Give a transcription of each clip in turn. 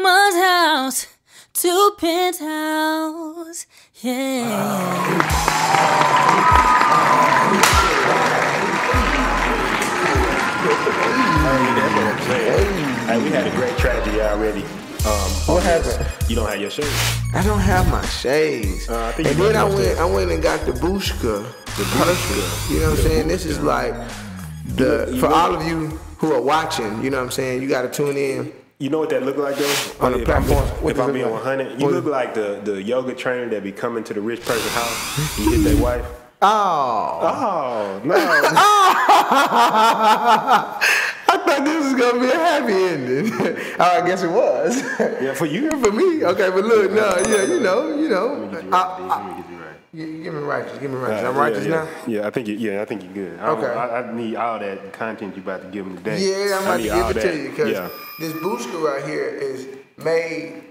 Mama's house to Penthouse. Yeah. Hey, we had a great tragedy already. What happened? You don't have your shades. I don't have my shades. I think and then I went and got the B.R.U.I.C.E B.R.U.I.C.E You know what I'm saying? This is like for all of you who are watching. You know what I'm saying? You got to tune in. You know what that look like though? On the platform. If I'm being 100, you look like the yoga trainer that be coming to the rich person's house. You hit their wife. Oh no. I thought this was gonna be a happy ending. Oh, I guess it was. Yeah, for you. For me. Okay, but look, no, yeah, you know. Let me get you right. Give me righteous. I'm righteous now. Yeah, I think you're good. Okay. I need all that content you about to give them today. Yeah, I'm about to give it to you because this B.R.U.I.C.E right here is made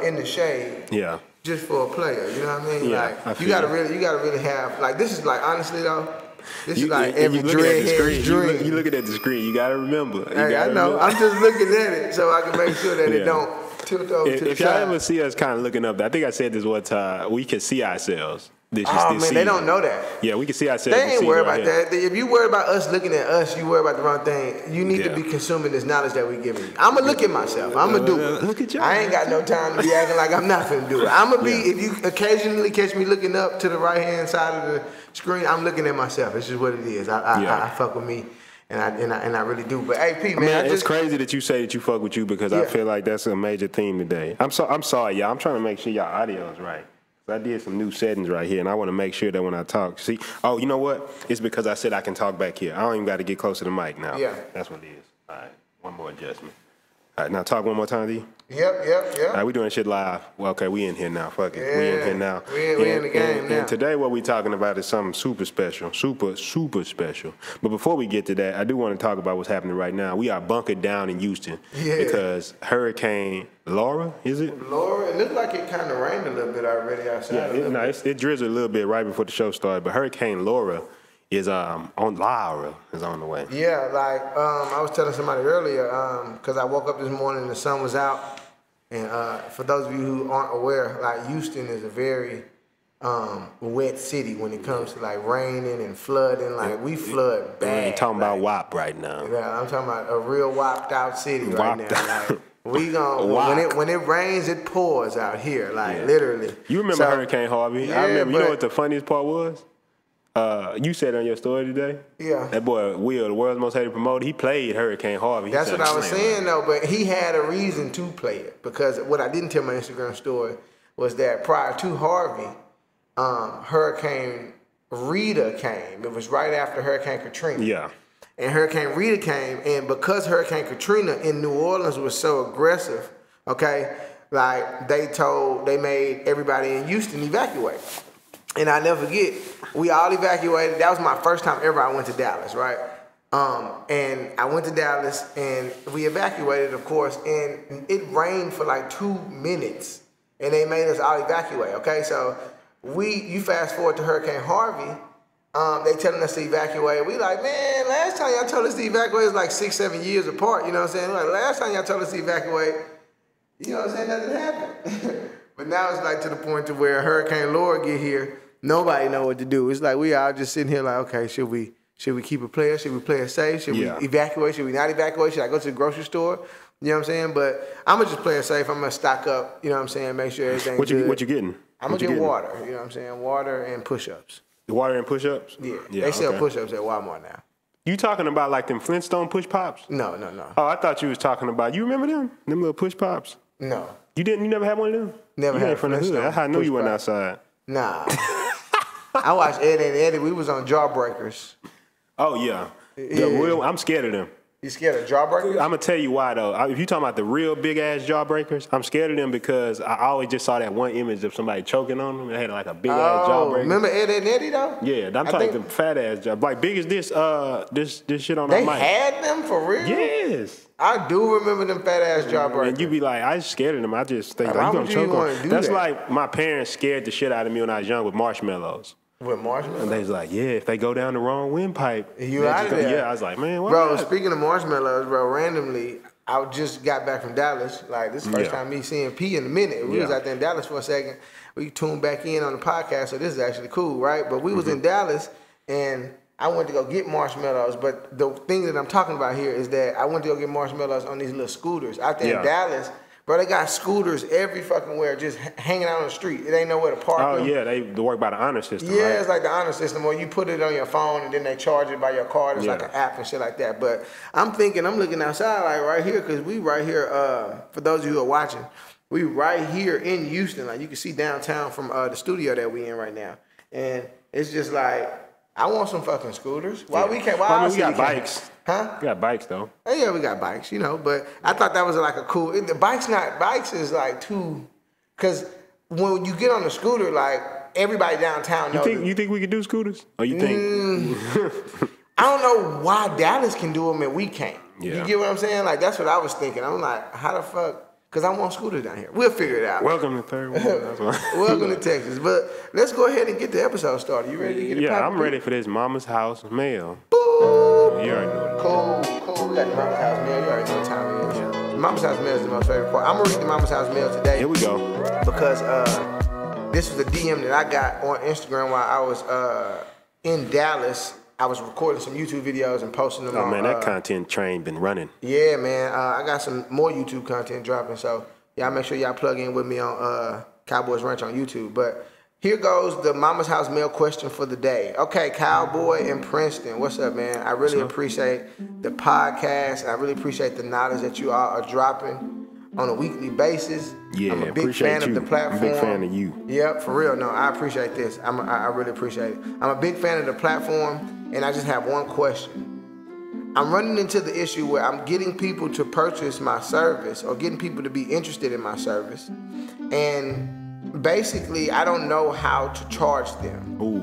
in the shade. Yeah. Just for a player, you know what I mean? Yeah, like you gotta really have like this is like honestly though. This is like every dreadhead's dream. You looking at the screen, you gotta remember. I know. I'm just looking at it so I can make sure that it don't tilt over to the side. If y'all ever see us kind of looking up, I think I said this one time, we can see ourselves. This man, they don't know that. Yeah, we can see ourselves. They ain't worried about that. If you worry about us looking at us, you worry about the wrong thing. You need to be consuming this knowledge that we giving you. I'm going to look at myself. I'm going to do it. Look at you. I ain't got no time to be acting like I'm not going to do it. I'm going to be, if you occasionally catch me looking up to the right-hand side of the screen, I'm looking at myself. It's just what it is. I fuck with me. And I really do. But hey, Pete, man, it's crazy that you say that you fuck with you because I feel like that's a major theme today. I'm sorry, y'all. I'm trying to make sure y'all audio is right. I did some new settings right here, and I want to make sure that when I talk, see, oh, you know what? It's because I said I can talk back here. I don't even got to get close to the mic now. Yeah. That's what it is. All right, one more adjustment. All right, now talk one more time, D. Yep. All right, we doing shit live. Well, okay, we in here now. Fuck it. Yeah. We in here now. We in the game now. And today what we talking about is something super special. Super special. But before we get to that, I do want to talk about what's happening right now. We are bunkered down in Houston because Hurricane Laura, is it? Laura, it looked like it kind of rained a little bit already outside. Yeah, it drizzled a little bit right before the show started, but Hurricane Laura is on the way. Yeah, like I was telling somebody earlier, because I woke up this morning and the sun was out. And for those of you who aren't aware, like Houston is a very wet city when it comes to like raining and flooding. Like we flood bad. We ain't talking about WAP right now. Yeah, I'm talking about a real whopped out city right now. Like, we gon' when it rains, it pours out here, like literally. You remember Hurricane Harvey? Yeah, I remember. You know what the funniest part was? You said on your story today. Yeah. That boy Will, the world's most hated promoter, he played Hurricane Harvey. That's what I was saying though, but he had a reason to play it because what I didn't tell my Instagram story was that prior to Harvey, Hurricane Rita came. It was right after Hurricane Katrina. Yeah. And Hurricane Rita came, and because Hurricane Katrina in New Orleans was so aggressive, okay, like they made everybody in Houston evacuate. And I never forget, we all evacuated. That was my first time ever I went to Dallas, right? And I went to Dallas, and we evacuated, of course, and it rained for like 2 minutes, and they made us all evacuate, okay? So you fast forward to Hurricane Harvey, they telling us to evacuate. We like, man, last time y'all told us to evacuate was like 6-7 years apart, you know what I'm saying? Like, last time y'all told us to evacuate, you know what I'm saying, nothing happened. But now it's like to the point to where Hurricane Laura get here, nobody know what to do. It's like we all just sitting here like, okay, should we keep a player? Should we play it safe? Should we evacuate? Should we not evacuate? Should I go to the grocery store? You know what I'm saying? But I'm going to just play it safe. I'm going to stock up, you know what I'm saying, make sure everything's good. What you getting? I'm going to get water, you know what I'm saying, water and push-ups. Water and push-ups? Yeah. They sell push-ups at Walmart now. You talking about like them Flintstone push pops? No. Oh, I thought you was talking about, you remember them? Them little push pops? No. You never had one of them? Never had from the hood. That's how I knew you went outside. Nah. I watched Eddie and Eddie. We was on Jawbreakers. Oh, yeah. I'm scared of them. You scared of Jawbreakers? I'm going to tell you why, though. If you're talking about the real big-ass Jawbreakers, I'm scared of them because I always just saw that one image of somebody choking on them. They had like a big-ass Jawbreaker. Remember Eddie and Eddie, though? Yeah, I'm talking the fat-ass Jawbreaker. Like, big as this shit on our mic. They had them for real? Yes. I do remember them fat-ass Jawbreakers. And you be like, I was scared of them. I just think, like, you going to choke on. That's like my parents scared the shit out of me when I was young with marshmallows. With marshmallows? And they was like, yeah, if they go down the wrong windpipe. You out of there. Yeah, I was like, man, what? Bro, speaking of marshmallows, bro, randomly, I just got back from Dallas. Like, this is the first time me seeing P in a minute. We was out there in Dallas for a second. We tuned back in on the podcast, so this is actually cool, right? But we was in Dallas, and I went to go get marshmallows. But the thing that I'm talking about here is that I went to go get marshmallows on these little scooters. Out there in Dallas, bro, they got scooters every fucking where just hanging out on the street. It ain't nowhere to park them. Yeah, they work by the honor system, Yeah, right? it's like the honor system where you put it on your phone and then they charge it by your card. It's like an app and shit like that. But I'm looking outside like right here because we right here, for those of you who are watching, we right here in Houston. Like you can see downtown from the studio that we in right now. And it's just like, I want some fucking scooters. Why we can't? Why we got bikes. Huh? We got bikes though. Oh, yeah, we got bikes, you know. But I thought that was like a cool. The bikes is like too, because when you get on the scooter, like everybody downtown knows. You think we could do scooters? Or you think? I don't know why Dallas can do them and we can't. Yeah. You get what I'm saying? Like that's what I was thinking. I'm like, how the fuck? Because I want scooters down here. We'll figure it out. Welcome to Third World. Welcome to Texas. But let's go ahead and get the episode started. You ready to get it poppin'? Yeah, I'm ready for this Mama's House mail. Boop. You already know it. Cool. We got the Mama's House mail. You already know what time it is. The Mama's House mail is the most favorite part. I'm going to read the Mama's House mail today. Here we go. Because this was a DM that I got on Instagram while I was in Dallas. I was recording some YouTube videos and posting them on. Oh, man, that content train been running. Yeah, man. I got some more YouTube content dropping, so y'all make sure y'all plug in with me on Cowboys Ranch on YouTube. But here goes the Mama's House mail question for the day. Okay, Cowboy and Prinston, what's up, man? I really appreciate the podcast. I really appreciate the knowledge that you all are dropping on a weekly basis. Yeah, I'm a big fan of the platform. I'm a big fan of you. Yep, for real. No, I appreciate this. I really appreciate it. I'm a big fan of the platform, and I just have one question. I'm running into the issue where I'm getting people to purchase my service or getting people to be interested in my service. And basically, I don't know how to charge them. Ooh.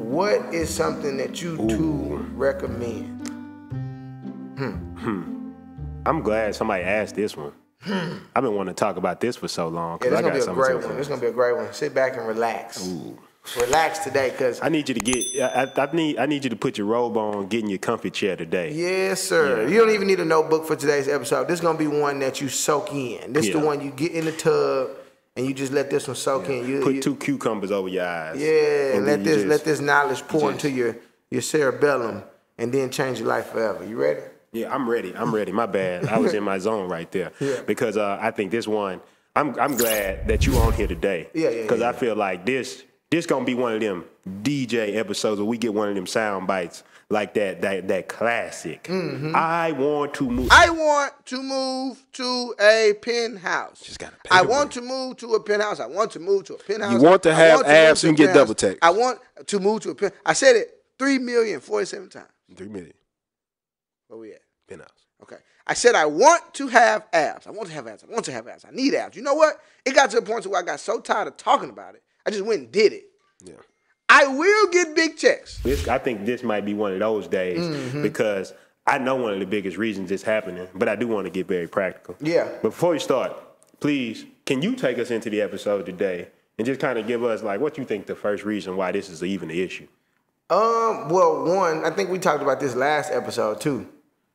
What is something that you two recommend? I'm glad somebody asked this one. I've been wanting to talk about this for so long. Yeah, this is going to be a great one. This is going to be a great one. Sit back and relax. Ooh. Relax today, because I need you to I need you to put your robe on, get in your comfy chair today. Yes, sir. Yeah. You don't even need a notebook for today's episode. This is gonna be one that you soak in. This is the one you get in the tub and you just let this one soak in. Put 2 cucumbers over your eyes. Yeah, and let this knowledge pour into your cerebellum and then change your life forever. You ready? Yeah, I'm ready. My bad. I was in my zone right there. Yeah. Because I think this one, I'm glad that you on here today. Yeah. Because I feel like this gonna be one of them DJ episodes where we get one of them sound bites like that classic. Mm-hmm. I want to move to a penthouse. Just got I want to move to a penthouse. I want to move to a penthouse. You want to have abs so you can get double text. I want to move to a penthouse. I said it 3,047 times. 3 million. Where we at? Penthouse. Okay. I said I want to have abs. I want to have abs. I want to have abs. I need abs. You know what? It got to a point where I got so tired of talking about it. I just went and did it. Yeah. I will get big checks. I think this might be one of those days because I know one of the biggest reasons it's happening, but I do want to get very practical. Yeah. But before we start, please, can you take us into the episode today and just kind of give us like what you think the first reason why this is even an issue? Well, one, I think we talked about this last episode too.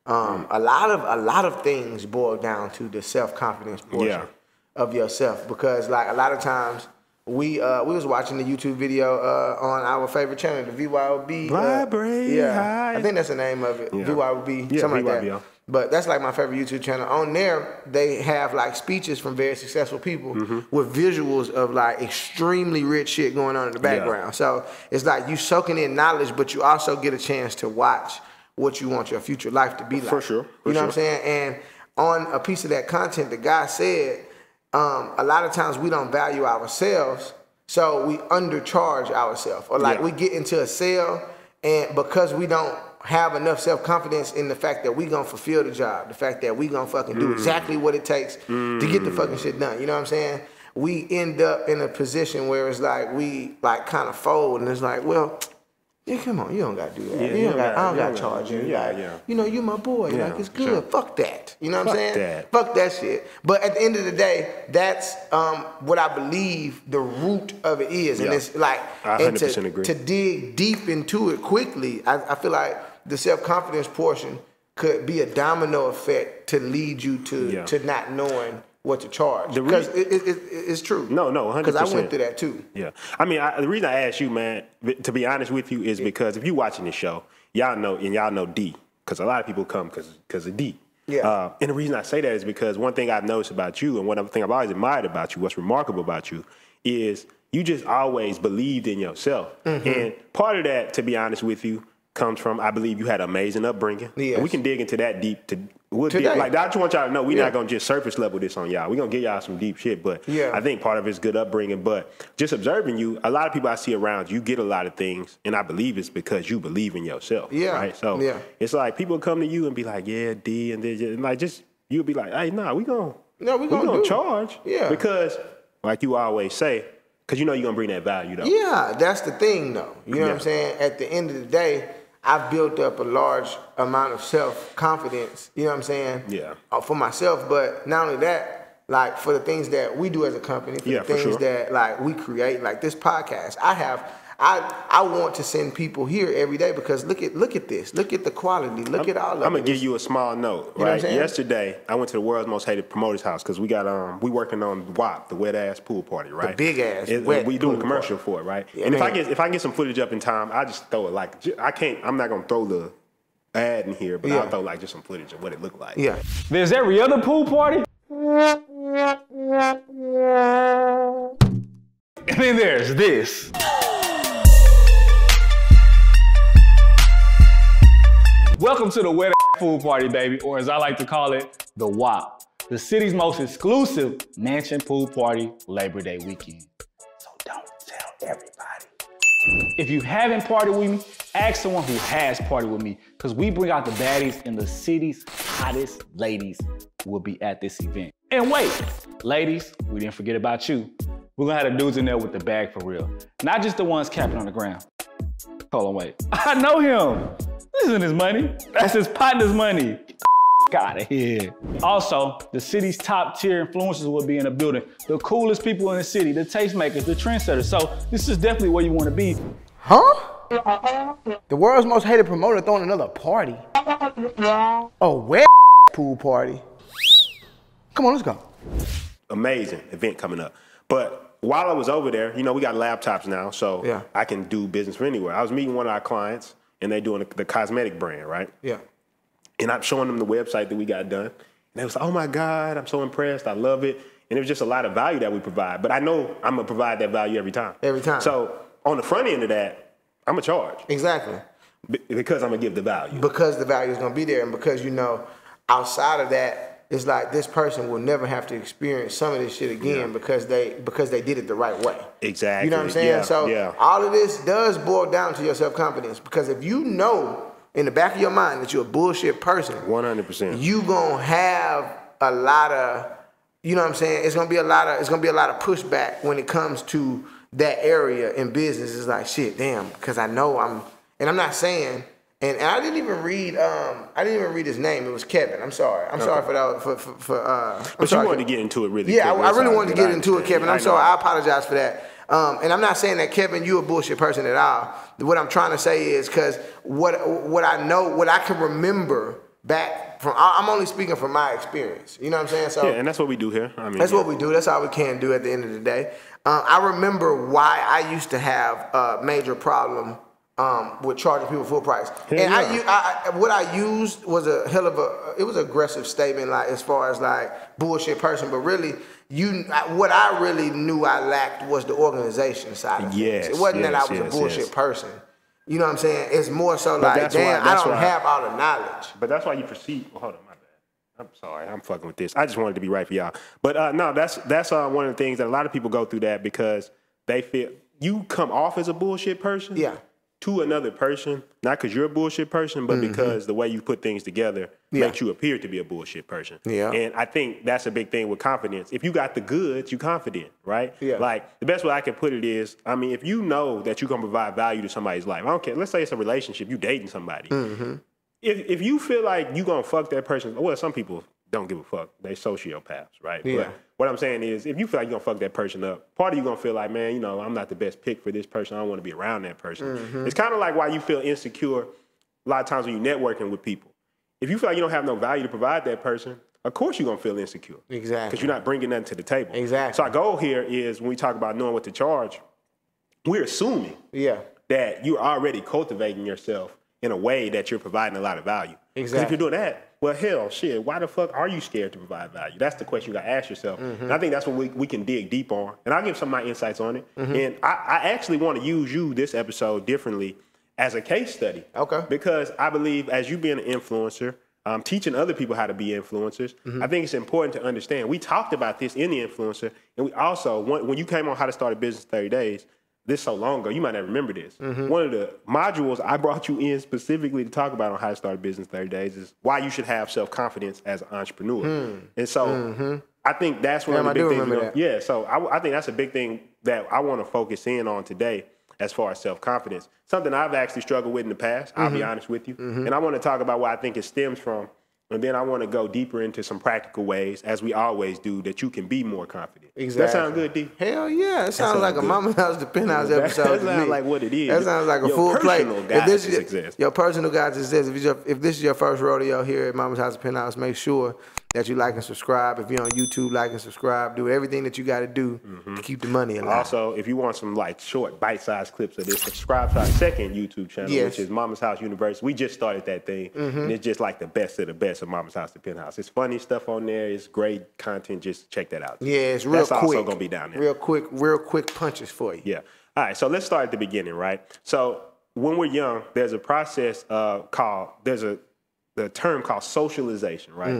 A lot of things boil down to the self-confidence portion of yourself, because like a lot of times we was watching the YouTube video on our favorite channel, the B.R.U.I.C.E Vibrate high. I think that's the name of it. B.R.U.I.C.E something like that. But that's like my favorite YouTube channel. On there, they have like speeches from very successful people with visuals of like extremely rich shit going on in the background. Yeah. So it's like you soaking in knowledge, but you also get a chance to watch what you want your future life to be like. For sure. You know what I'm saying? And on a piece of that content, the guy said, a lot of times we don't value ourselves, so we undercharge ourselves. Or like we get into a sale, and because we don't have enough self-confidence in the fact that we gonna fulfill the job, the fact that we gonna fucking do exactly what it takes to get the fucking shit done. You know what I'm saying? We end up in a position where it's like we like kind of fold, and it's like, well, yeah, come on, you don't gotta do that. I don't gotta charge you. You know, you my boy. Like, it's good. Sure. Fuck that. You know what I'm saying? Fuck that shit. But at the end of the day, that's what I believe the root of it is. And it's like, I 100% agree. To dig deep into it quickly, I feel like the self-confidence portion could be a domino effect to lead you to not knowing what to charge. Because it's true. No, 100%. Because I went through that too. Yeah. I mean, the reason I asked you, man, to be honest with you, is because if you watching this show, y'all know D, because a lot of people come because of D. Yeah. And the reason I say that is because one thing I've noticed about you, and one thing I've always admired about you, what's remarkable about you, is you just always believed in yourself. And part of that, to be honest with you, comes from, I believe you had an amazing upbringing. Yes. And we can dig into that deep. I just want y'all to know, we're not going to just surface level this on y'all. We're going to get y'all some deep shit. But I think part of it's good upbringing. But just observing you, a lot of people I see around you get a lot of things. And I believe it's because you believe in yourself. Yeah. Right? So it's like people come to you and be like, yeah, D. And like just, you'll be like, hey, nah, we going to charge. Yeah. Because like you always say, because you know you're going to bring that value, though. Yeah, that's the thing, though. You know what I'm saying? At the end of the day, I've built up a large amount of self-confidence, you know what I'm saying? Yeah. For myself, but not only that, like for the things that we do as a company, for the things that like we create, like this podcast, I want to send people here every day because look at this. Look at the quality. Look at all of it. I'm going to give you a small note, right? Yesterday, I went to the world's most hated promoter's house because we working on B.R.U.I.C.E the wet ass pool party, right? The big ass we doing a commercial for it, right? Yeah, and if I can get some footage up in time, I just throw it like, I'm not going to throw the ad in here, but I'll throw like just some footage of what it looked like. Yeah. There's every other pool party. And then there's this. Welcome to the wet pool party, baby, or as I like to call it, the WAP, the city's most exclusive mansion pool party Labor Day weekend. So don't tell everybody. If you haven't partied with me, ask someone who has partied with me, because we bring out the baddies and the city's hottest ladies will be at this event. And wait, ladies, we didn't forget about you. We're gonna have the dudes in there with the bag for real. Not just the ones capping on the ground. Hold on, wait. I know him. This isn't his money. That's his partner's money. Get out of here. Also, the city's top tier influencers will be in the building. The coolest people in the city, the tastemakers, the trendsetters. So this is definitely where you want to be. Huh? The world's most hated promoter throwing another party. A wet pool party. Come on, let's go. Amazing event coming up. But while I was over there, you know, we got laptops now, so I can do business from anywhere. I was meeting one of our clients, and they're doing the cosmetic brand, right? Yeah. And I'm showing them the website that we got done. And they was like, oh my God, I'm so impressed. I love it. And it was just a lot of value that we provide. But I know I'm going to provide that value every time. Every time. So on the front end of that, I'm going to charge. Exactly. Because I'm going to give the value. Because the value is going to be there. And because, you know, outside of that, it's like this person will never have to experience some of this shit again because they did it the right way. Exactly. You know what I'm saying? Yeah, so all of this does boil down to your self-confidence, because if you know in the back of your mind that you're a bullshit person, 100%, you gonna have a lot of, you know what I'm saying? It's gonna be a lot of pushback when it comes to that area in business. It's like, shit, damn, because I know I'm not saying. And I didn't even read his name. It was Kevin. I'm sorry. I'm sorry for that. But you wanted to get into it really quick. Yeah, I really wanted to get into it, Kevin. I'm sorry. I apologize for that. And I'm not saying that, Kevin, you a bullshit person at all. What I'm trying to say is because what I know, what I can remember back from, I'm only speaking from my experience. You know what I'm saying? So and that's what we do here. I mean, that's what we do. That's all we can do at the end of the day. I remember why I used to have a major problem with charging people full price. And what I used was it was an aggressive statement, like as far as like bullshit person, but really what I really knew I lacked was the organization side of things. It wasn't that I was a bullshit person. You know what I'm saying? It's more so like, damn, I don't have all the knowledge. But that's why you proceed. Well, hold on, my bad. I'm sorry, I'm fucking with this. I just wanted to be right for y'all. But no, that's one of the things that a lot of people go through that because they feel you come off as a bullshit person. Yeah. To another person, not because you're a bullshit person, but because the way you put things together makes you appear to be a bullshit person. Yeah. And I think that's a big thing with confidence. If you got the goods, you're confident, right? Yeah. Like, the best way I can put it is, I mean, if you know that you can provide value to somebody's life, I don't care. Let's say it's a relationship, you dating somebody. If you feel like you gonna fuck that person, well, some people don't give a fuck. They sociopaths, right? Yeah. But what I'm saying is, if you feel like you're gonna fuck that person up, part of you gonna feel like, man, you know, I'm not the best pick for this person. I don't want to be around that person. It's kind of like why you feel insecure a lot of times when you're networking with people. if you feel like you don't have no value to provide that person, of course you're going to feel insecure. Exactly. Because you're not bringing nothing to the table. Exactly. So our goal here is when we talk about knowing what to charge, we're assuming that you're already cultivating yourself in a way that you're providing a lot of value. Exactly. Because if you're doing that, well, hell, shit, why the fuck are you scared to provide value? That's the question you got to ask yourself. And I think that's what we can dig deep on. And I'll give some of my insights on it. And I actually want to use you this episode differently as a case study. Okay. Because I believe as you being an influencer, teaching other people how to be influencers, I think it's important to understand. We talked about this in the influencer, and we also, when you came on How to Start a Business in 30 Days, this so long ago, you might not remember this. One of the modules I brought you in specifically to talk about on How to Start a Business in 30 Days is why you should have self-confidence as an entrepreneur. And so I think that's one of the big things. Yeah, so I think that's a big thing that I want to focus in on today as far as self-confidence. Something I've actually struggled with in the past, I'll be honest with you. And I want to talk about where I think it stems from. And then I want to go deeper into some practical ways, as we always do, that you can be more confident. Exactly. That sound good, D? Hell yeah. It sounds like a Mama's House to Penthouse episode. That sounds like what it is. That sounds like a full plate. Your personal guide to success. If this is your first rodeo here at Mama's House to Penthouse, make sure that you like and subscribe. If you're on YouTube, like and subscribe. Do everything that you got to do to keep the money alive. Also, if you want some like short, bite-sized clips of this, subscribe to our second YouTube channel, which is Mama's House University. We just started that thing, and it's just like the best of the best of Mama's House to Penthouse. It's funny stuff on there. It's great content. Just check that out. Yeah, it's real quick. That's also going to be down there. Real quick punches for you. Yeah. All right, so let's start at the beginning, right? So when we're young, there's a process the term called socialization, right?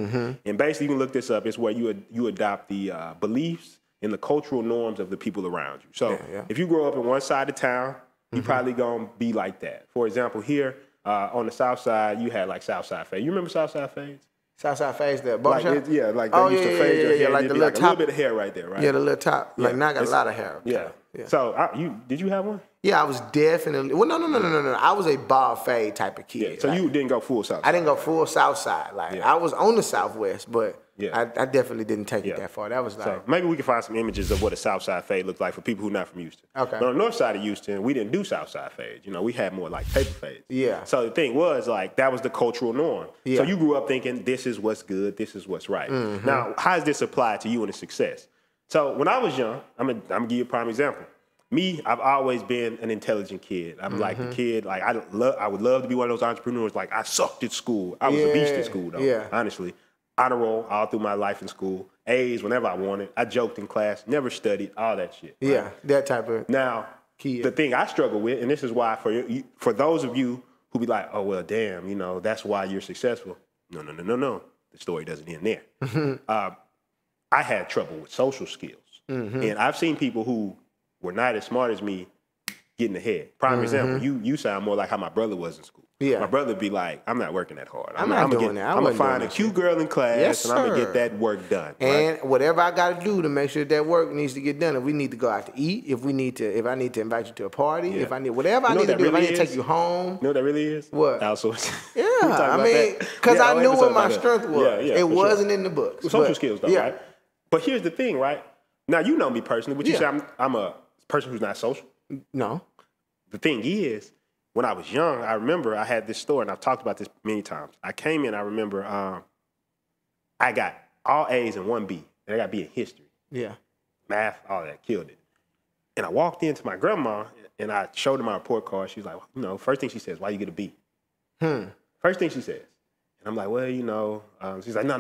And basically, you can look this up. It's where you adopt the beliefs and the cultural norms of the people around you. So if you grow up in one side of town, you probably gonna be like that. For example, here on the South Side, you had like South Side fades. You remember South Side fades? South Side fades there. Barbershop? Like they used to fade your hair. Like the little top. A little bit of hair right there, right? Yeah, the little top. Like now I got a lot of hair. Okay. Yeah. So did you have one? Yeah, I was definitely. Well, no. I was a bald fade type of kid. Yeah, so you didn't go full South Side. I didn't go full South Side. Like I was on the Southwest, but I definitely didn't take it that far. That was like. So maybe we can find some images of what a South Side fade looked like for people who are not from Houston. Okay. But on the north side of Houston, we didn't do South Side fades. You know, we had more like paper fades. Yeah. So the thing was like that was the cultural norm. Yeah. So you grew up thinking this is what's good, this is what's right. Now, how does this apply to you and the success? So when I was young, I'm gonna give you a prime example. Me, I've always been an intelligent kid. I'm like the kid, like I would love to be one of those entrepreneurs. Like I sucked at school. I was a beast in school though, honestly. Honor roll all through my life in school. A's whenever I wanted. I joked in class, never studied, all that shit. Right? Yeah, that type of Now, kid. The thing I struggle with, and this is why for those of you who be like, oh, well, damn, you know, that's why you're successful. No. The story doesn't end there. I had trouble with social skills. And I've seen people who were not as smart as me getting ahead. Prime example, you sound more like how my brother was in school. Yeah. My brother would be like, I'm not working that hard. I'm not doing that. I'm going to find a cute girl in class and I'm going to get that work done. And whatever I got to do to make sure that work needs to get done. If we need to go out to eat, if I need to invite you to a party, if I need, whatever I need to do, if I need to take you home. You know what that really is? What? Outsourcing. Yeah, I mean, because I knew what my strength was. It wasn't in the books. Social skills though, right? But here's the thing, right? Now, you know me personally, but you say I'm a person who's not social. No. The thing is, when I was young, I remember I had this story, and I've talked about this many times. I came in, I remember I got all A's and 1 B, and I got B in history. Yeah. Math, all that, killed it. And I walked into my grandma, and I showed her my report card. She was like, you know, first thing she says, why you get a B? First thing she says. And I'm like, well, you know, she's like, no.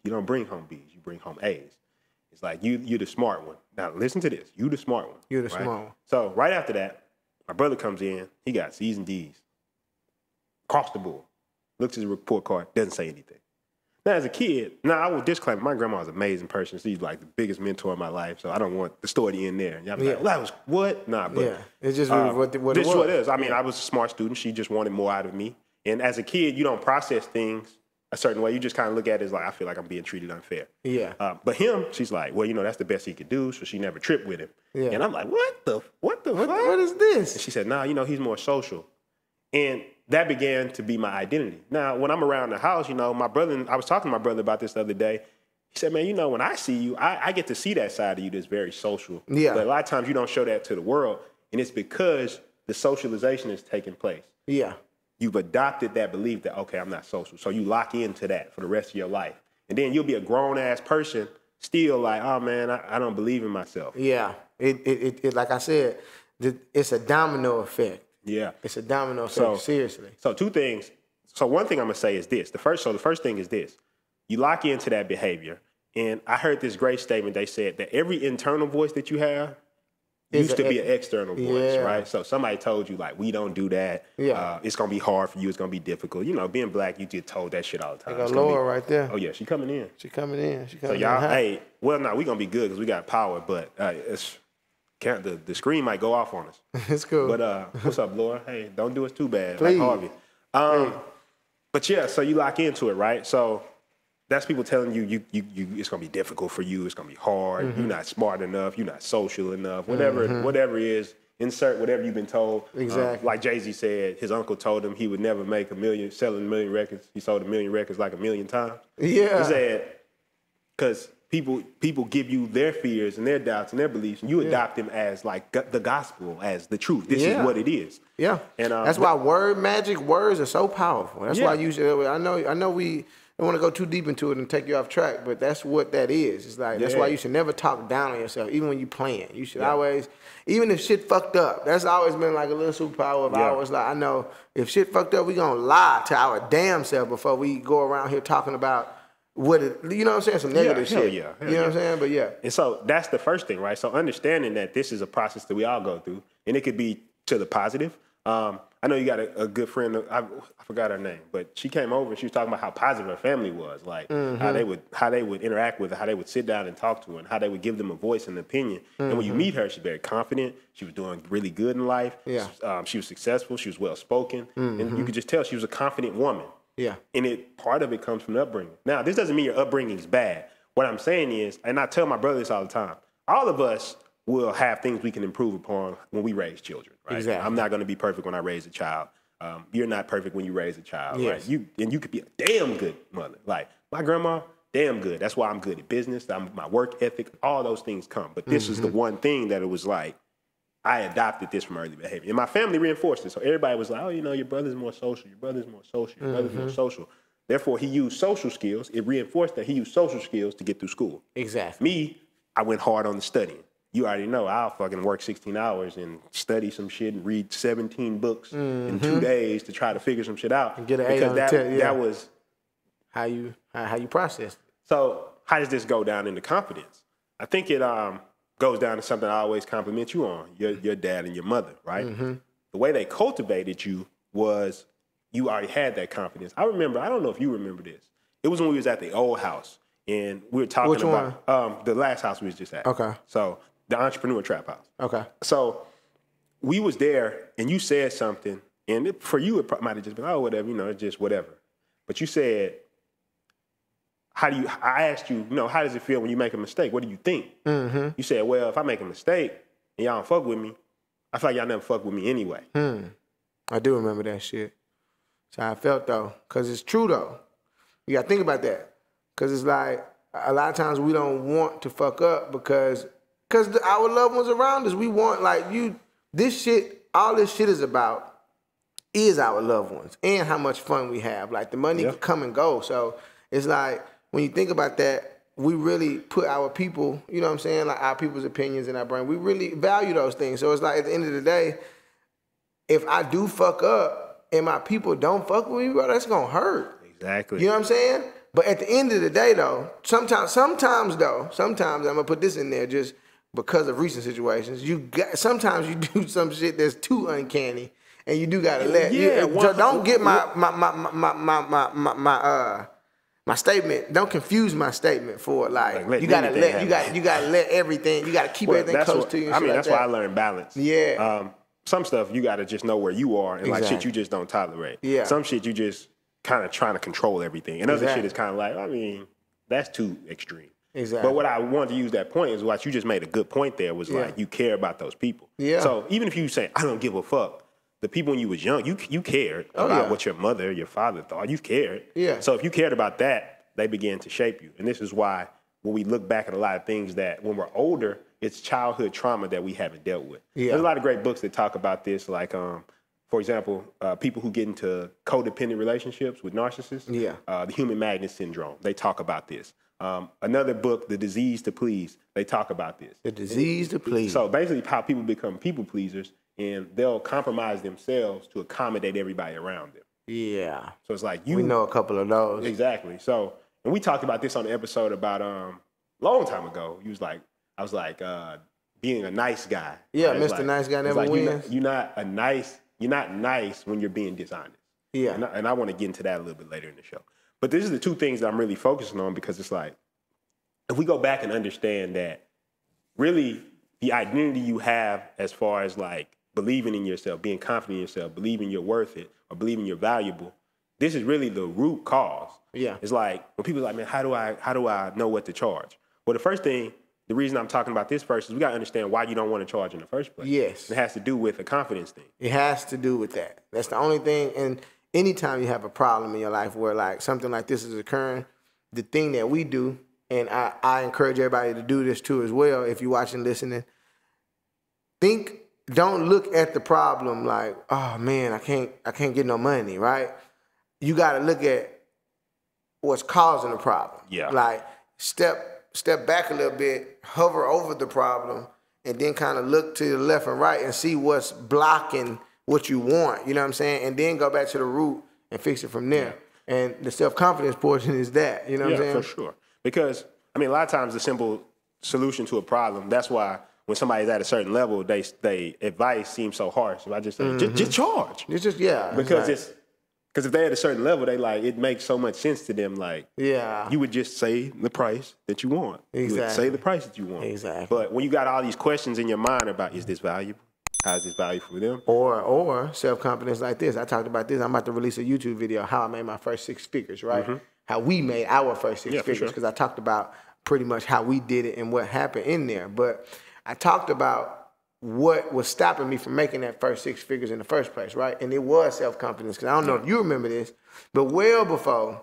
You don't bring home B's, you bring home A's. It's like, you're the smart one. Now, listen to this. You the smart one. You're the smart one. So right after that, my brother comes in. He got C's and D's. Across the board. Looks at his report card. Doesn't say anything. Now, as a kid, I will disclaim, my grandma was an amazing person. She's like the biggest mentor in my life. So I don't want the story to end there. Y'all be like, well, that was what? Nah, but it's just really what it was. This is what it is. I mean, I was a smart student. She just wanted more out of me. And as a kid, you don't process things a certain way. You just kind of look at it as like, I feel like I'm being treated unfair. Yeah. But him, she's like, well, you know, that's the best he could do. So she never tripped with him. Yeah. And I'm like, what the fuck? What is this? And she said, nah, you know, he's more social. And that began to be my identity. Now, when I'm around the house, you know, my brother, I was talking to my brother about this the other day. He said, man, you know, when I see you, I get to see that side of you that's very social. Yeah. But a lot of times you don't show that to the world. And it's because the socialization is taking place. Yeah. you've adopted that belief that, okay, I'm not social. So you lock into that for the rest of your life. And then you'll be a grown-ass person still like, oh, man, I don't believe in myself. Yeah. It like I said, it's a domino effect. Yeah. It's a domino effect, seriously. So two things. So one thing I'm going to say is this. The first thing is this. You lock into that behavior. And I heard this great statement. They said that every internal voice that you have used to be an external voice, right? So somebody told you, like, we don't do that. Yeah. It's going to be hard for you. It's going to be difficult. You know, being black, you get told that shit all the time. I got Laura right there. Oh, yeah, she coming in. She coming in. So y'all, hey, well, no, we going to be good because we got power, but the screen might go off on us. It's cool. But what's up, Laura? Hey, don't do us too bad. Please. Like Harvey. But yeah, so you lock into it, right? So that's people telling you it's gonna be difficult for you. It's gonna be hard. You're not smart enough. You're not social enough. Whatever it is, insert whatever you've been told. Exactly. Like Jay-Z said, his uncle told him he would never make selling 1 million records. He sold 1 million records like 1 million times. Yeah. He said, because people give you their fears and their doubts and their beliefs, and you adopt them as like the gospel, as the truth. This is what it is. Yeah. And that's why words are so powerful. That's why you should. I know we don't want to go too deep into it and take you off track, but that's what that is. It's like that's why you should never talk down on yourself, even when you playing. You should always, even if shit fucked up. That's always been like a little superpower of ours. Like I know if shit fucked up, we gonna lie to our damn self before we go around here talking about what it, you know what I'm saying? Some negative shit. You know what I'm saying? But yeah. And so that's the first thing, right? So understanding that this is a process that we all go through, and it could be to the positive. I know you got a good friend. I forgot her name, but she came over and she was talking about how positive her family was, like how they would interact with her, how they would sit down and talk to her, and how they would give them a voice and an opinion. And when you meet her, she's very confident. She was doing really good in life. Yeah. She was successful. She was well spoken, and you could just tell she was a confident woman. Yeah. And part of it comes from the upbringing. Now, this doesn't mean your upbringing is bad. What I'm saying is, and I tell my brother this all the time, all of us will have things we can improve upon when we raise children, right? Exactly. I'm not going to be perfect when I raise a child. You're not perfect when you raise a child, yes. right? You could be a damn good mother. Like, my grandma, damn good. That's why I'm good at business. My work ethic, all those things come. But this is the one thing that it was like, I adopted this from early behavior. And my family reinforced it. So everybody was like, oh, you know, your brother's more social. Your brother's more social. Your brother's more social. Therefore, he used social skills. It reinforced that he used social skills to get through school. Exactly. Me, I went hard on the studying. You already know I'll fucking work 16 hours and study some shit and read 17 books in 2 days to try to figure some shit out. And get an A on the test, that was how you process it. So how does this go down into confidence? I think it goes down to something I always compliment you on, your dad and your mother, right? The way they cultivated you was you already had that confidence. I remember, I don't know if you remember this. It was when we was at the old house and we were talking about the last house we was just at. Okay. So the entrepreneur trap house. Okay. So we was there and you said something and for you it might have just been, oh, whatever, you know, it's just whatever. But you said, I asked you, you know, how does it feel when you make a mistake? What do you think? You said, well, if I make a mistake and y'all don't fuck with me, I feel like y'all never fuck with me anyway. I do remember that shit. That's how I felt, though. Because it's true, though. You got to think about that. Because it's like, a lot of times we don't want to fuck up because our loved ones around us, we want, like, this shit, all this shit is about is our loved ones and how much fun we have. Like, the money can come and go. So it's like, when you think about that, we really put our people, you know what I'm saying, like our people's opinions in our brain. We really value those things. So it's like at the end of the day, if I do fuck up and my people don't fuck with me, bro, that's gonna hurt. Exactly. You know what I'm saying? But at the end of the day, though, sometimes I'm gonna put this in there just because of recent situations. Sometimes you do some shit that's too uncanny, and you do gotta let. Don't get my statement, don't confuse my statement for like you gotta let everything, you gotta keep everything close to you. I mean, that's why I learned balance. Yeah. Some stuff you gotta just know where you are, and like shit you just don't tolerate. Yeah. Some shit you just kind of trying to control everything, and other shit is kind of like, I mean, that's too extreme. Exactly. But what I wanted to use that point is what you just made a good point there was like you care about those people. Yeah. So even if you say I don't give a fuck, the people when you was young, you cared about what your mother, your father thought. You cared. Yeah. So if you cared about that, they began to shape you. And this is why when we look back at a lot of things that when we're older, it's childhood trauma that we haven't dealt with. Yeah. There's a lot of great books that talk about this, like for example, people who get into codependent relationships with narcissists, the human magnet syndrome, they talk about this. Another book, The Disease to Please, they talk about this. The Disease to Please. So basically how people become people pleasers, and they'll compromise themselves to accommodate everybody around them. Yeah. So it's like we know a couple of those. Exactly. So, and we talked about this on the episode about long time ago. I was like being a nice guy. Yeah, right? Mr. Nice Guy never wins. You're not nice when you're being dishonest. Yeah. And I want to get into that a little bit later in the show. But these are the two things that I'm really focusing on, because it's like, if we go back and understand that really the identity you have as far as like believing in yourself, being confident in yourself, believing you're worth it, or believing you're valuable, this is really the root cause. Yeah. It's like when people are like, man, how do I know what to charge? Well, the reason I'm talking about this first is we got to understand why you don't want to charge in the first place. Yes. It has to do with a confidence thing. It has to do with that. That's the only thing. And anytime you have a problem in your life where like something like this is occurring, the thing that we do, and I encourage everybody to do this too as well, if you're watching, listening, don't look at the problem like, oh man, I can't get no money, right? You got to look at what's causing the problem. Yeah. Like step back a little bit, hover over the problem, and then kind of look to the left and right and see what's blocking what you want. You know what I'm saying? And then go back to the root and fix it from there. Yeah. And the self-confidence portion is that. You know what I'm saying? Yeah, for sure. Because, I mean, a lot of times the simple solution to a problem, that's why when somebody's at a certain level, they advice seems so harsh. So I just say, just charge. Because if they're at a certain level, it makes so much sense to them. Like, you would just say the price that you want. Exactly. You would say the price that you want. Exactly. But when you got all these questions in your mind about, is this valuable? How is this valuable for them? Or self-confidence like this. I talked about this. I'm about to release a YouTube video, how I made my first 6 figures, right? Mm-hmm. How we made our first 6 figures. Because I talked about pretty much how we did it and what happened in there. But I talked about what was stopping me from making that first 6 figures in the first place, right? And it was self-confidence. Because I don't know if you remember this, but well before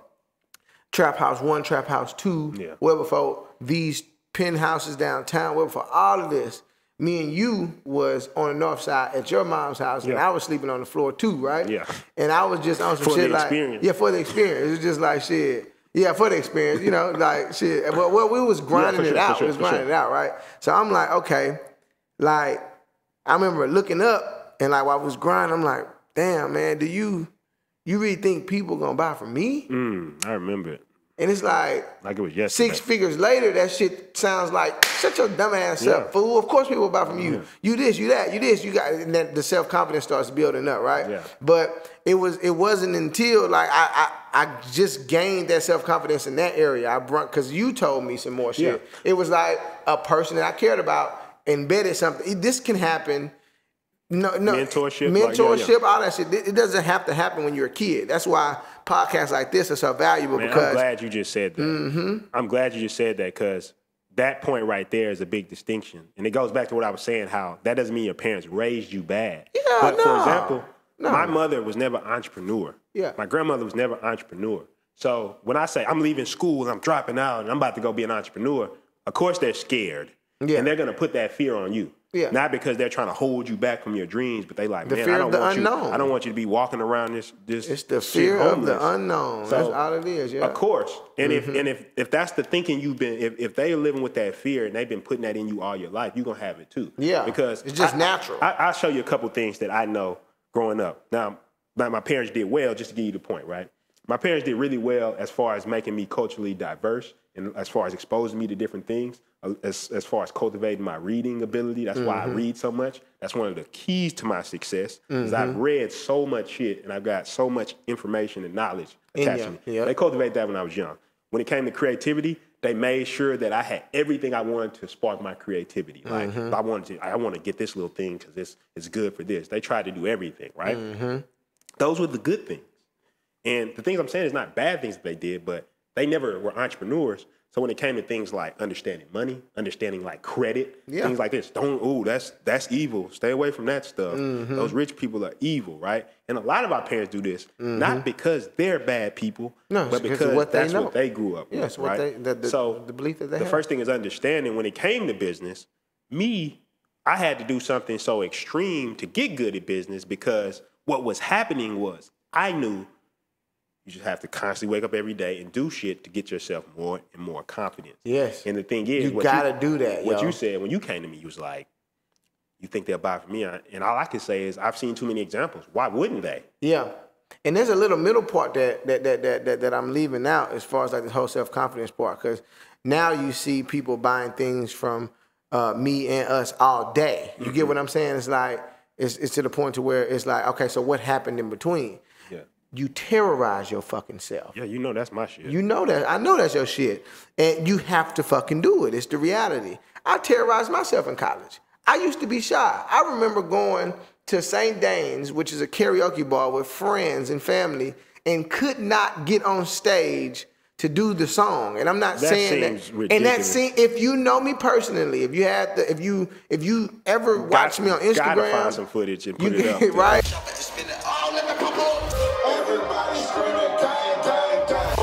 Trap House 1, Trap House 2, well before these penthouses downtown, well before all of this, me and you was on the north side at your mom's house, and I was sleeping on the floor too, right? Yeah. And I was just on some shit like, for the experience. It was just like shit. Yeah, for the experience, you know, like shit. Well, we was grinding it out. We was grinding it out, right? So I'm like, okay, like I remember looking up, and like while I was grinding, I'm like, damn, man, do you really think people gonna buy from me? I remember it. And it's like it was yesterday. 6 figures later, that shit sounds like, shut your dumb ass up, fool. Of course people buy from you. You this, you that, you this, you got, and then the self-confidence starts building up, right? Yeah. But it wasn't until like I just gained that self-confidence in that area. Because you told me some more shit. Yeah. It was like a person that I cared about embedded something. This can happen. No, mentorship, all that shit. It doesn't have to happen when you're a kid. That's why podcasts like this are so valuable. Man, because I'm glad you just said that. I'm glad you just said that, because that point right there is a big distinction, and it goes back to what I was saying. How that doesn't mean your parents raised you bad. Yeah, but for example, my mother was never an entrepreneur. Yeah, my grandmother was never an entrepreneur. So when I say I'm leaving school and I'm dropping out and I'm about to go be an entrepreneur, of course they're scared, and they're gonna put that fear on you. Yeah. Not because they're trying to hold you back from your dreams, but they like, man, I don't want you to be walking around this. It's the fear of the unknown. So, that's all it is. Yeah. Of course. And if that's the thinking you've been, if they're living with that fear and they've been putting that in you all your life, you're gonna have it too. Yeah. Because it's just natural. I'll show you a couple things that I know growing up. Now, my parents did well, just to give you the point, right? My parents did really well as far as making me culturally diverse and as far as exposing me to different things, as far as cultivating my reading ability. That's why I read so much. That's one of the keys to my success, because I've read so much shit and I've got so much information and knowledge attached to me. Yep. They cultivated that when I was young. When it came to creativity, they made sure that I had everything I wanted to spark my creativity. Like if I want to get this little thing because it's good for this. They tried to do everything, right? Those were the good things. And the things I'm saying is not bad things that they did, but they never were entrepreneurs. So when it came to things like understanding money, understanding like credit, things like this, that's evil. Stay away from that stuff. Those rich people are evil, right? And a lot of our parents do this, not because they're bad people, but because that's what they grew up with, right? So the belief that they have. First thing is understanding when it came to business, I had to do something so extreme to get good at business, because what was happening was I knew you just have to constantly wake up every day and do shit to get yourself more and more confidence. Yes. And the thing is, you gotta do that. What you said when you came to me, you was like, you think they'll buy from me? And all I can say is I've seen too many examples. Why wouldn't they? Yeah. And there's a little middle part that I'm leaving out as far as like the whole self-confidence part, because now you see people buying things from me and us all day. You get what I'm saying? It's like it's to the point to where it's like, okay, so what happened in between? Yeah. You terrorize your fucking self. Yeah, you know that's my shit. You know that. I know that's your shit. And you have to fucking do it. It's the reality. I terrorized myself in college. I used to be shy. I remember going to St. Dane's, which is a karaoke bar with friends and family, and could not get on stage to do the song. And I'm not saying that. Ridiculous. And that scene, if you know me personally, if you ever watch me on Instagram, gotta find some footage and put it up. Right? Everybody screaming, gang, gang, gang.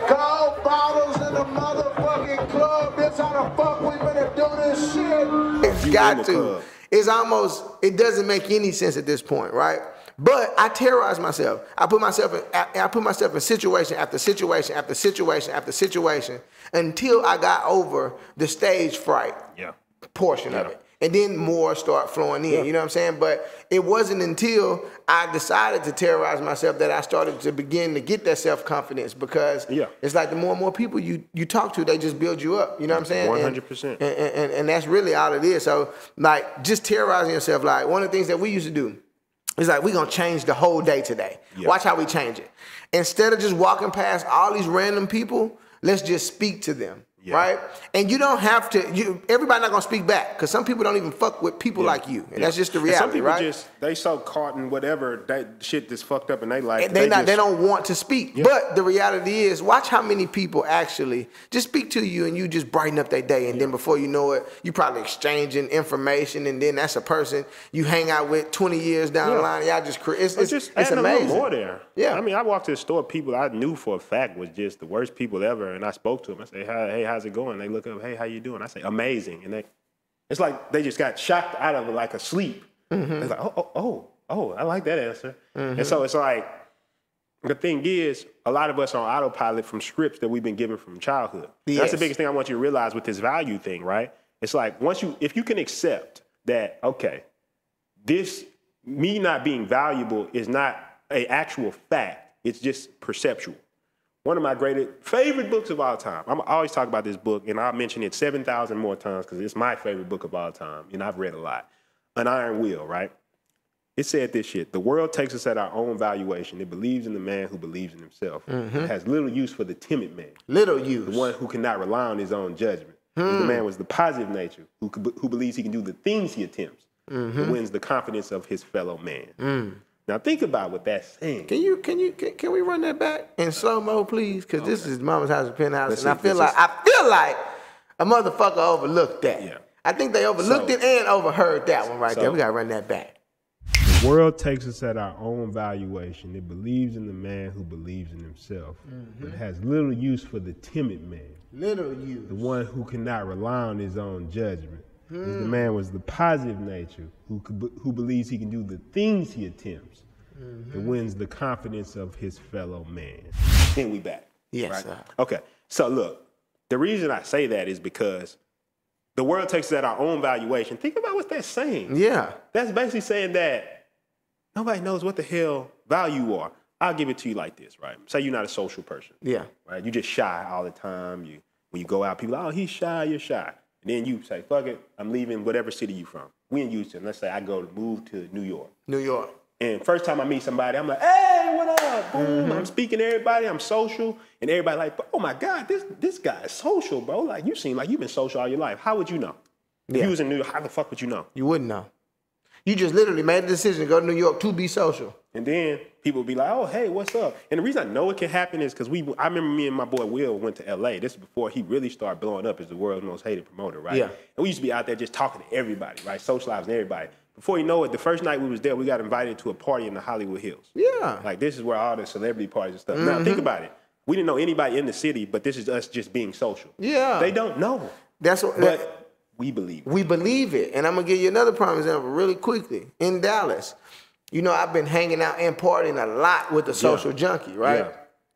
Gold bottles in the motherfucking club. This how the fuck we finna do this shit. It's got to. It's almost, it doesn't make any sense at this point, right? But I terrorize myself. I put myself in situation after situation after situation after situation until I got over the stage fright portion of it. And then more start flowing in, you know what I'm saying? But it wasn't until I decided to terrorize myself that I started to begin to get that self-confidence, because it's like the more and more people you talk to, they just build you up, you know what I'm saying? 100%. And that's really all it is. So like just terrorizing yourself, like one of the things that we used to do is like, we're gonna change the whole day today. Watch how we change it. Instead of just walking past all these random people, let's just speak to them. Right? And you don't have to, everybody not gonna speak back, because some people don't even fuck with people like you. And that's just the reality, some people right? just, they so caught in whatever, that shit that's fucked up and they like, and they don't want to speak. But the reality is, watch how many people actually just speak to you and you just brighten up their day. And then before you know it, you probably exchanging information, and then that's a person you hang out with 20 years down the line. Y'all just, it's amazing. More there. Yeah. I mean, I walked to the store, people I knew for a fact was just the worst people ever. And I spoke to them. I say, hey, how's it going? They look up, hey, how you doing? I say, amazing. And it's like they just got shocked out of like a sleep. It's like, oh, I like that answer. And so it's like, the thing is, a lot of us are on autopilot from scripts that we've been given from childhood. That's the biggest thing I want you to realize with this value thing, right? It's like, if you can accept that, okay, me not being valuable is not an actual fact, it's just perceptual. One of my favorite books of all time. I always talk about this book, and I'll mention it 7,000 more times because it's my favorite book of all time, and I've read a lot. An Iron Will, right? It said this shit: the world takes us at our own valuation. It believes in the man who believes in himself. It has little use for the timid man. Little use. The one who cannot rely on his own judgment. The man was the positive nature who believes he can do the things he attempts. Who wins the confidence of his fellow man. Now think about what that's saying. Can we run that back in slow mo, please? Because this is Mama's House of Penthouse, and I feel like a motherfucker overlooked that. Yeah. I think they overlooked it and overheard that one right there. We gotta run that back. The world takes us at our own valuation. It believes in the man who believes in himself. It has little use for the timid man. Little use. The one who cannot rely on his own judgment. The man was the positive nature who believes he can do the things he attempts. It wins the confidence of his fellow man. Then we back. Yes, right? sir. Okay, so look, the reason I say that is because the world takes us at our own valuation. Think about what that's saying. Yeah. That's basically saying that nobody knows what the hell value you are. I'll give it to you like this, right? Say you're not a social person. Yeah. Right? You just shy all the time. When you go out, people are, oh, he's shy, you're shy. And then you say, fuck it, I'm leaving whatever city you from. We in Houston. Let's say I move to New York. New York. And first time I meet somebody, I'm like, hey, what up? Boom. I'm speaking to everybody. I'm social. And everybody like, oh my God, this guy is social, bro. Like, you seem like you've been social all your life. How would you know? If you was in New York, how the fuck would you know? You wouldn't know. You just literally made a decision to go to New York to be social. And then people would be like, oh, hey, what's up? And the reason I know it can happen is because I remember me and my boy Will went to LA. This is before he really started blowing up as the world's most hated promoter, right? Yeah. And we used to be out there just talking to everybody, right? Socializing everybody. Before you know it, the first night we was there, we got invited to a party in the Hollywood Hills. Yeah. Like, this is where all the celebrity parties and stuff. Now, think about it. We didn't know anybody in the city, but this is us just being social. Yeah. They don't know. We believe it. We believe it. And I'm going to give you another prime example really quickly. In Dallas, you know, I've been hanging out and partying a lot with the social junkie, right? Yeah.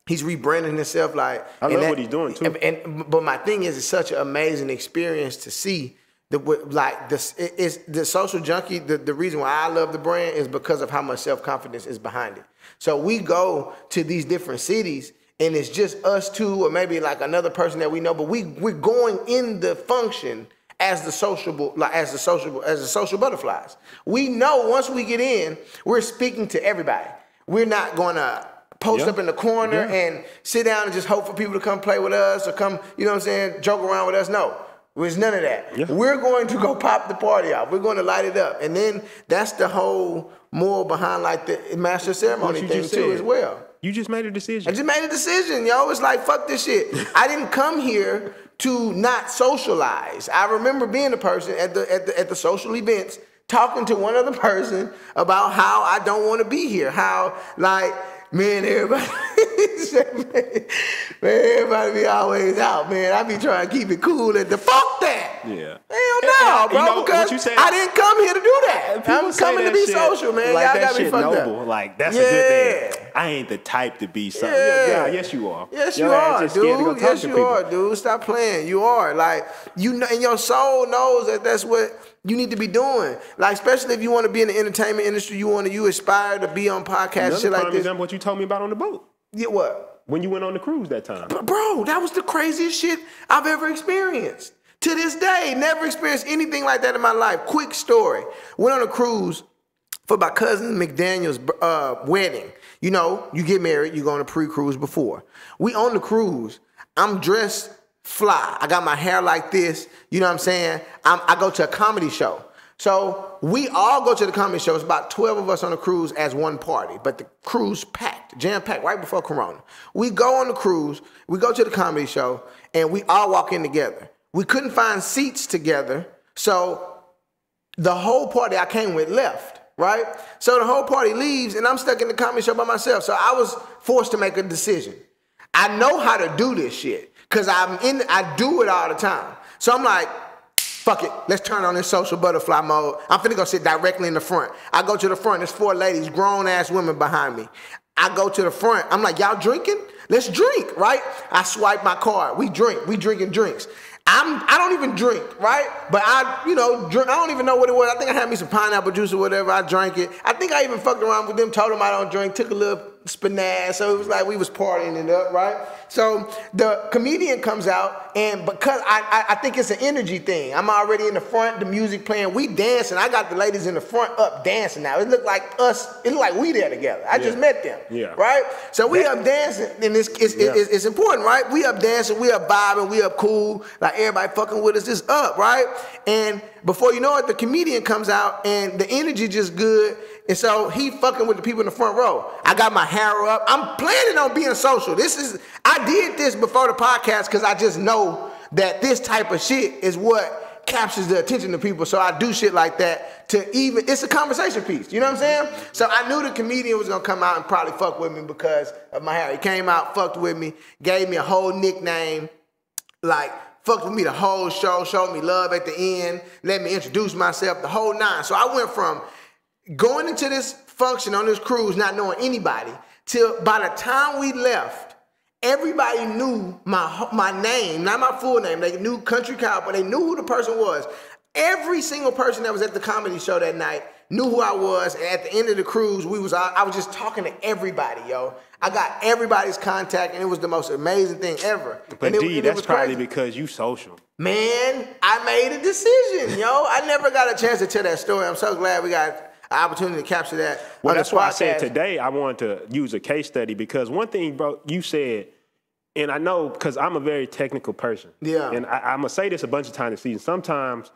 He's rebranding himself like. I love what he's doing too. But my thing is, it's such an amazing experience to see. The social junkie, the reason why I love the brand is because of how much self-confidence is behind it. So we go to these different cities and it's just us two or maybe like another person that we know, but we're going in the function as the social butterflies. We know once we get in, we're speaking to everybody. We're not going to post up in the corner and sit down and just hope for people to come play with us or come, you know what I'm saying, joke around with us. No. There's none of that. Yeah. We're going to go pop the party off. We're going to light it up. And then that's the whole moral behind like the master of ceremony thing too as well. You just made a decision. I just made a decision, yo. It's like, fuck this shit. I didn't come here to not socialize. I remember being a person at the social events talking to one other person about how I don't want to be here. How, like, man, everybody be always out, man. I be trying to keep it cool at the fuck that. Yeah. Hell no, bro, you know, because I didn't come here to do that. I'm coming to be social, man. Like, y'all got me fucked noble. up. Like, that's a good thing. I ain't the type to be something. Yeah, yes, you are. Yes, you are, dude. Yes, you are, dude. Stop playing. You are. Like, you know, and your soul knows that that's what you need to be doing. Like, especially if you want to be in the entertainment industry, you aspire to be on podcasts, shit like this. Example, what you told me about on the boat. Yeah, what? When you went on the cruise that time. Bro, that was the craziest shit I've ever experienced. To this day, never experienced anything like that in my life. Quick story. Went on a cruise for my cousin McDaniel's wedding. You know, you get married, you go on a pre-cruise before. We on the cruise. I'm dressed fly. I got my hair like this. You know what I'm saying? I go to a comedy show. So we all go to the comedy show. It's about 12 of us on the cruise as one party, but the cruise packed, jam-packed right before Corona. We go on the cruise, we go to the comedy show, and we all walk in together. We couldn't find seats together, so the whole party I came with left, right? So the whole party leaves, and I'm stuck in the comedy show by myself. So I was forced to make a decision. I know how to do this shit, because I do it all the time. So I'm like, fuck it, let's turn on this social butterfly mode. I'm finna go sit directly in the front. I go to the front, there's 4 ladies, grown-ass women behind me. I go to the front, I'm like, y'all drinking? Let's drink, right? I swipe my card, we drinking drinks. I don't even drink, right? But I don't even know what it was. I think I had me some pineapple juice or whatever. I drank it. I think I even fucked around with them, told them I don't drink, took a little spinach. So it was like we was partying it up, right? So the comedian comes out, and because I think it's an energy thing. I'm already in the front, the music playing, we dancing. I got the ladies in the front up dancing now. It looked like we there together. I just met them, right? So we up dancing, and it's important, right? We up dancing, we up vibing, we up cool, like everybody fucking with us is up, right? And before you know it, the comedian comes out, and the energy just good. And so he fucking with the people in the front row. I got my hair up. I'm planning on being social. I did this before the podcast because I just know that this type of shit is what captures the attention of people. So I do shit like that it's a conversation piece. You know what I'm saying? So I knew the comedian was gonna come out and probably fuck with me because of my hair. He came out, fucked with me, gave me a whole nickname, like fucked with me the whole show, showed me love at the end, let me introduce myself, the whole 9. So I went from going into this function on this cruise, not knowing anybody, till by the time we left, everybody knew my name, not my full name. They knew Country Cowboy, they knew who the person was. Every single person that was at the comedy show that night knew who I was, and at the end of the cruise, I was just talking to everybody, yo. I got everybody's contact, and it was the most amazing thing ever. But D, that's probably because you social. Man, I made a decision, yo. I never got a chance to tell that story. I'm so glad we got opportunity to capture that. Well, that's why I said today I wanted to use a case study, because one thing, bro, you said, and I know because I'm a very technical person. Yeah. And I'm going to say this a bunch of times this season. Sometimes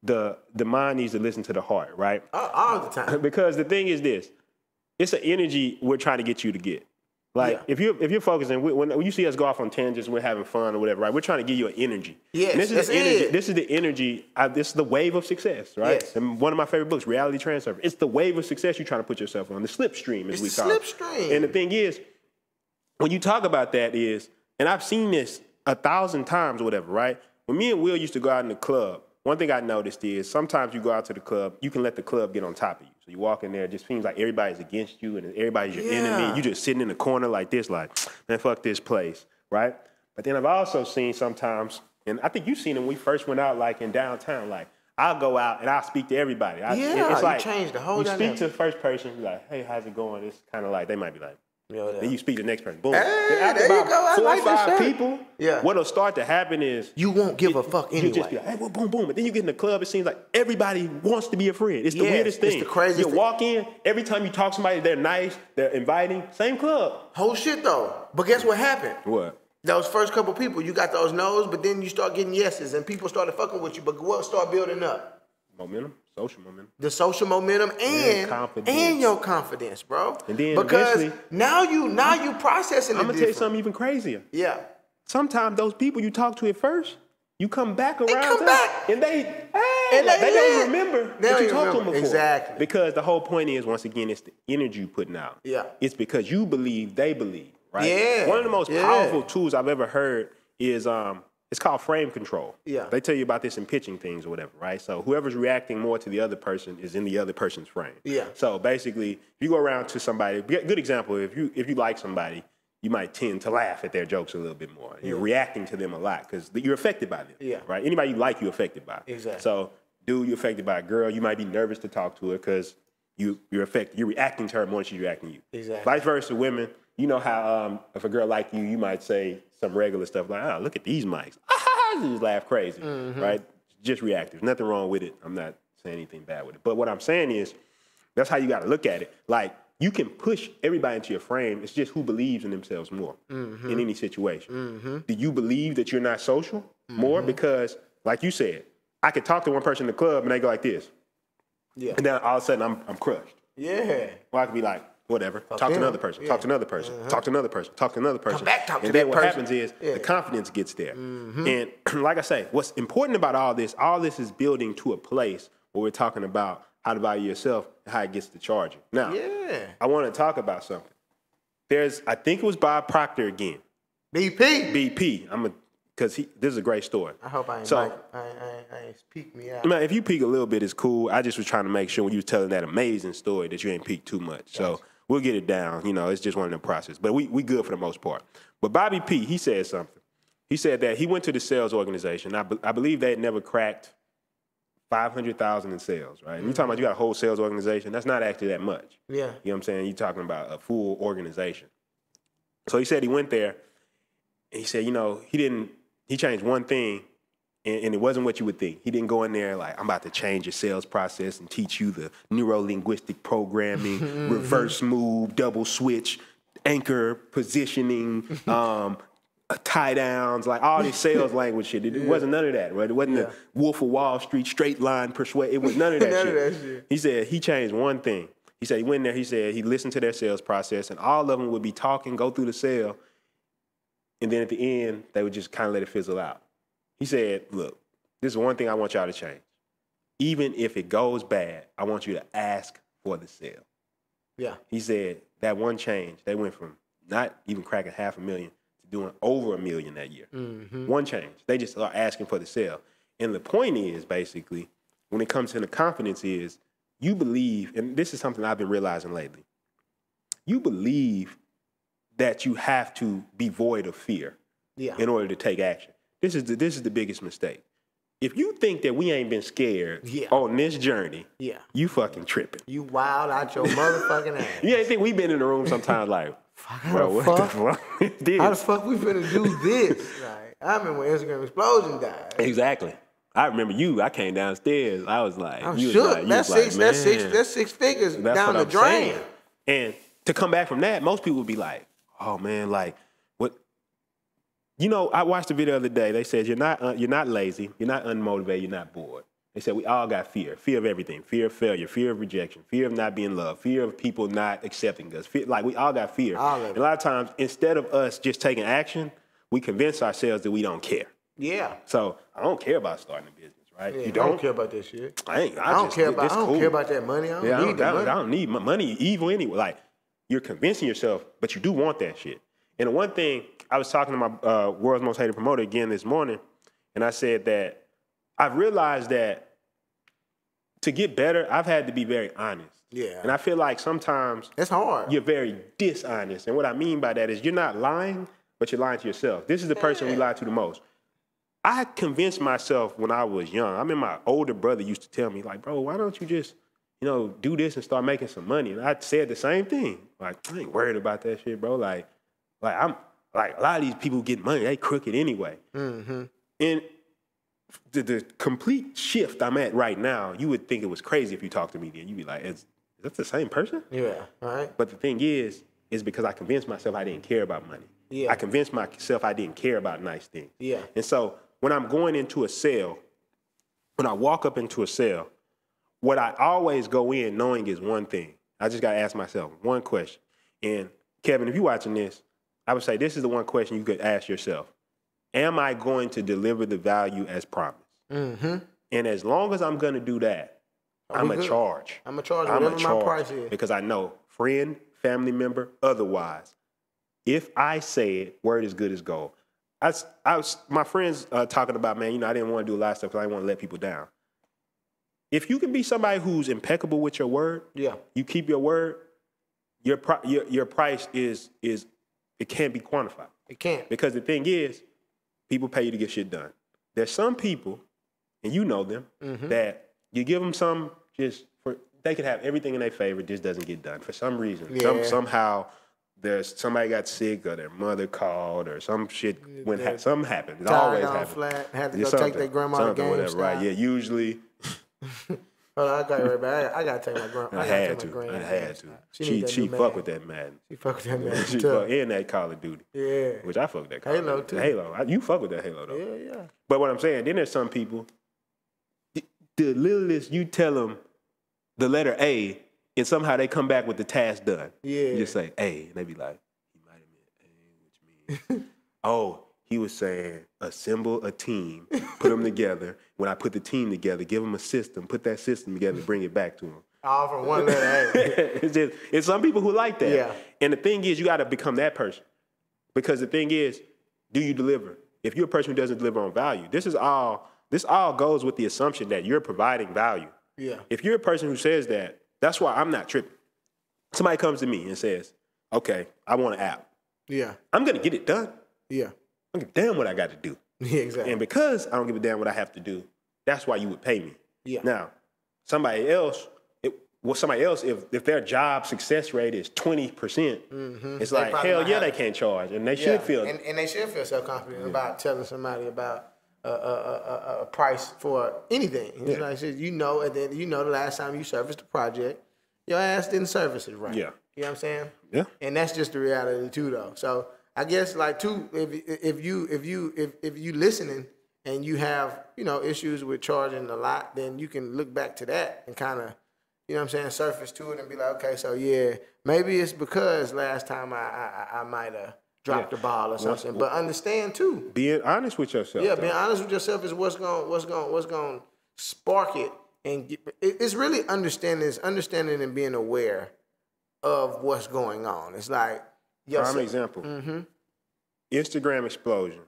the mind needs to listen to the heart, right? All the time. Because the thing is this, it's an energy we're trying to get you to get. Like, if you're focusing, when you see us go off on tangents, we're having fun or whatever, right? We're trying to give you an energy. Yes, and this is the energy, this is the wave of success, right? Yes. And one of my favorite books, Reality Transfer. It's the wave of success you're trying to put yourself on, the slipstream, as we call it. Slipstream. And the thing is, when you talk about that is, and I've seen this 1,000 times or whatever, right? When me and Will used to go out in the club, one thing I noticed is sometimes you go out to the club, you can let the club get on top of you. So you walk in there, it just seems like everybody's against you and everybody's your enemy. You just sitting in the corner like this, like, man, fuck this place, right? But then I've also seen sometimes, and I think you've seen it when we first went out, like in downtown, like I'll go out and I'll speak to everybody. It's like you change the whole you dynamic. speak to the first person, you're like, hey, how's it going? It's kind of like, they might be like, then you speak to the next person. Boom. Hey, After there you about go. I 4 like or that 5 shirt. people, Yeah. what'll start to happen is You won't give a fuck anyway. you just be like, hey, well, boom, boom. But then you get in the club, it seems like everybody wants to be a friend. It's the weirdest thing. It's the craziest you thing. walk in, every time you talk to somebody, they're nice, they're inviting, same club. Whole shit though. But guess what happened? What? Those first couple people, you got those no's, but then you start getting yeses, and people started fucking with you. But what start building up? Momentum, social momentum. The social momentum and your confidence, bro. And then because eventually, now you processing it. I'm gonna tell you something even crazier. Yeah. Sometimes those people you talk to at first, you come back around, and they don't remember that you talked to them before. Exactly. Because the whole point is, once again, it's the energy you're putting out. Yeah. It's because you believe they believe, right? Yeah. One of the most powerful tools I've ever heard is it's called frame control. Yeah. They tell you about this in pitching things or whatever, right? So whoever's reacting more to the other person is in the other person's frame. Yeah. So basically, if you go around to somebody, good example, if you like somebody, you might tend to laugh at their jokes a little bit more. You're reacting to them a lot because you're affected by them. Yeah. Right? Anybody you like, you're affected by. Exactly. So, dude, you're affected by a girl, you might be nervous to talk to her because you're affected. You're reacting to her more than she's reacting to you. Exactly. Vice versa, women. You know how if a girl like you, you might say some regular stuff like, "Oh, look at these mics." You just laugh crazy, right? Just reactive. Nothing wrong with it. I'm not saying anything bad with it. But what I'm saying is, that's how you got to look at it. Like, you can push everybody into your frame. It's just who believes in themselves more in any situation. Do you believe that you're not social more? Because, like you said, I could talk to one person in the club and they go like this. Yeah. And then all of a sudden I'm crushed. Yeah. Or I could be like, whatever. Talk to another person. Talk to another person. Talk to another person. Talk to another person. Come back, talk to and then that what person. happens is the confidence gets there. And like I say, what's important about all this is building to a place where we're talking about how to value yourself and how it gets to charging. Now, I want to talk about something. I think it was Bob Proctor again. BP. Because this is a great story. I hope I ain't peek me out. Man, if you peek a little bit, it's cool. I just was trying to make sure when you was telling that amazing story that you ain't peeked too much. So we'll get it down. You know, it's just one of the process. But we good for the most part. But Bobby P, he said something. He said that he went to the sales organization. I believe they had never cracked 500,000 in sales, right? You're talking about you got a whole sales organization. That's not actually that much. Yeah. You know what I'm saying? You're talking about a full organization. So he said he went there, and he said, you know, he changed one thing, and it wasn't what you would think. He didn't go in there like, I'm about to change your sales process and teach you the neuro-linguistic programming, reverse move, double switch, anchor positioning, tie downs, like all this sales language shit. It wasn't none of that, right? It wasn't the Wolf of Wall Street, straight line persuade. It was none of that shit. He said he changed one thing. He said he went in there, he said he listened to their sales process, and all of them would be talking, go through the sale, and then at the end, they would just kind of let it fizzle out. He said, look, this is one thing I want y'all to change. Even if it goes bad, I want you to ask for the sale. Yeah. He said that one change, they went from not even cracking $500,000 to doing over $1 million that year. One change. They just are asking for the sale. And the point is, basically, when it comes to the confidence is, you believe, and this is something I've been realizing lately, you believe that you have to be void of fear in order to take action. This is the biggest mistake. If you think that we ain't been scared on this journey, you fucking tripping. You wild out your motherfucking ass. You ain't think we been in the room sometimes like, bro, what the fuck? How the fuck we finna do this? Like, I remember when Instagram Explosion died. Exactly. I remember you. I came downstairs. I was like, I'm shook. That's six figures down the drain. Saying. And to come back from that, most people would be like, oh man, like what? You know, I watched a video the other day. They said you're not lazy, you're not unmotivated, you're not bored. They said we all got fear of everything, fear of failure, fear of rejection, fear of not being loved, fear of people not accepting us. Like we all got fear. And a lot of times, instead of us just taking action, we convince ourselves that we don't care. Yeah. So I don't care about starting a business, right? Yeah, you don't? I don't care about that shit. I don't care about that money. I don't need that money. I don't need money evil anyway. Like, you're convincing yourself, but you do want that shit. And the one thing, I was talking to my World's Most Hated Promoter again this morning, and I said that I've realized that to get better, I've had to be very honest. Yeah. And I feel like sometimes it's hard. You're very dishonest. And what I mean by that is you're not lying, but you're lying to yourself. This is the person we lie to the most. I convinced myself when I was young. I mean, my older brother used to tell me, like, bro, why don't you just, do this and start making some money? And I said the same thing. Like, I ain't worried about that shit, bro. Like I'm like a lot of these people get money, they crooked anyway. Mm-hmm. And the complete shift I'm at right now, you would think it was crazy if you talked to me then. You'd be like, is that the same person? Yeah, all right. But the thing is because I convinced myself I didn't care about money. Yeah. I convinced myself I didn't care about nice things. Yeah. And so when I'm going into a sale, when I walk up into a sale, what I always go in knowing is one thing. I just got to ask myself one question. And Kevin, if you're watching this, I would say this is the one question you could ask yourself. Am I going to deliver the value as promised? Mm-hmm. And as long as I'm going to do that, I'm a charge. I'm a charge whatever my price is. Because I know, friend, family member, otherwise, if I say it, word is good as gold. My friends talking about, man, I didn't want to do a lot of stuff because I didn't want to let people down. If you can be somebody who's impeccable with your word, you keep your word, your price is it can't be quantified. It can't. Because the thing is, people pay you to get shit done. There's some people, and you know them, that you give them some they could have everything in their favor, just doesn't get done for some reason. Yeah. Somehow there's somebody got sick or their mother called or some shit something happened. It always happens. Flat, had to go take their grandma to games. Right? Yeah, usually. Hold on, I got it right back. I gotta take my grandma. I had to. She fuck with that Madden. She fuck with that Madden. She fuck in that Call of Duty. Yeah. Which I fuck with that Call of Duty. Too. Halo. You fuck with that Halo though. Yeah. But what I'm saying, then there's some people, the littlest you tell them the letter A, and somehow they come back with the task done. Yeah. You just say A, and they be like, he might have meant A, which means, oh, he was saying assemble a team, put them together. When I put the team together, give them a system, put that system together, bring it back to them. All from one letter A. It's some people who like that. Yeah. And the thing is, you got to become that person. Because the thing is, do you deliver? If you're a person who doesn't deliver on value, this all goes with the assumption that you're providing value. Yeah. If you're a person who says that, that's why I'm not tripping. Somebody comes to me and says, okay, I want an app. Yeah. I'm going to get it done. Yeah. I don't give a damn what I got to do. Yeah, exactly. And because I don't give a damn what I have to do, that's why you would pay me. Yeah. Now, somebody else, if their job success rate is 20%, it's like, hell yeah, they can't charge. And they should feel and they should feel self-confident about telling somebody about a price for anything. It's like, and then the last time you serviced the project, your ass didn't service it right. Yeah. You know what I'm saying? Yeah. And that's just the reality too, though. So I guess if you listening and you have issues with charging a lot, then you can look back to that and kind of surface to it and be like, okay, so yeah, maybe it's because last time I might have dropped the ball or something. But understand too, being honest with yourself. Yeah, being honest with yourself is what's going spark it, and it's really understanding and being aware of what's going on. It's like prime example. Mm-hmm. Instagram explosion.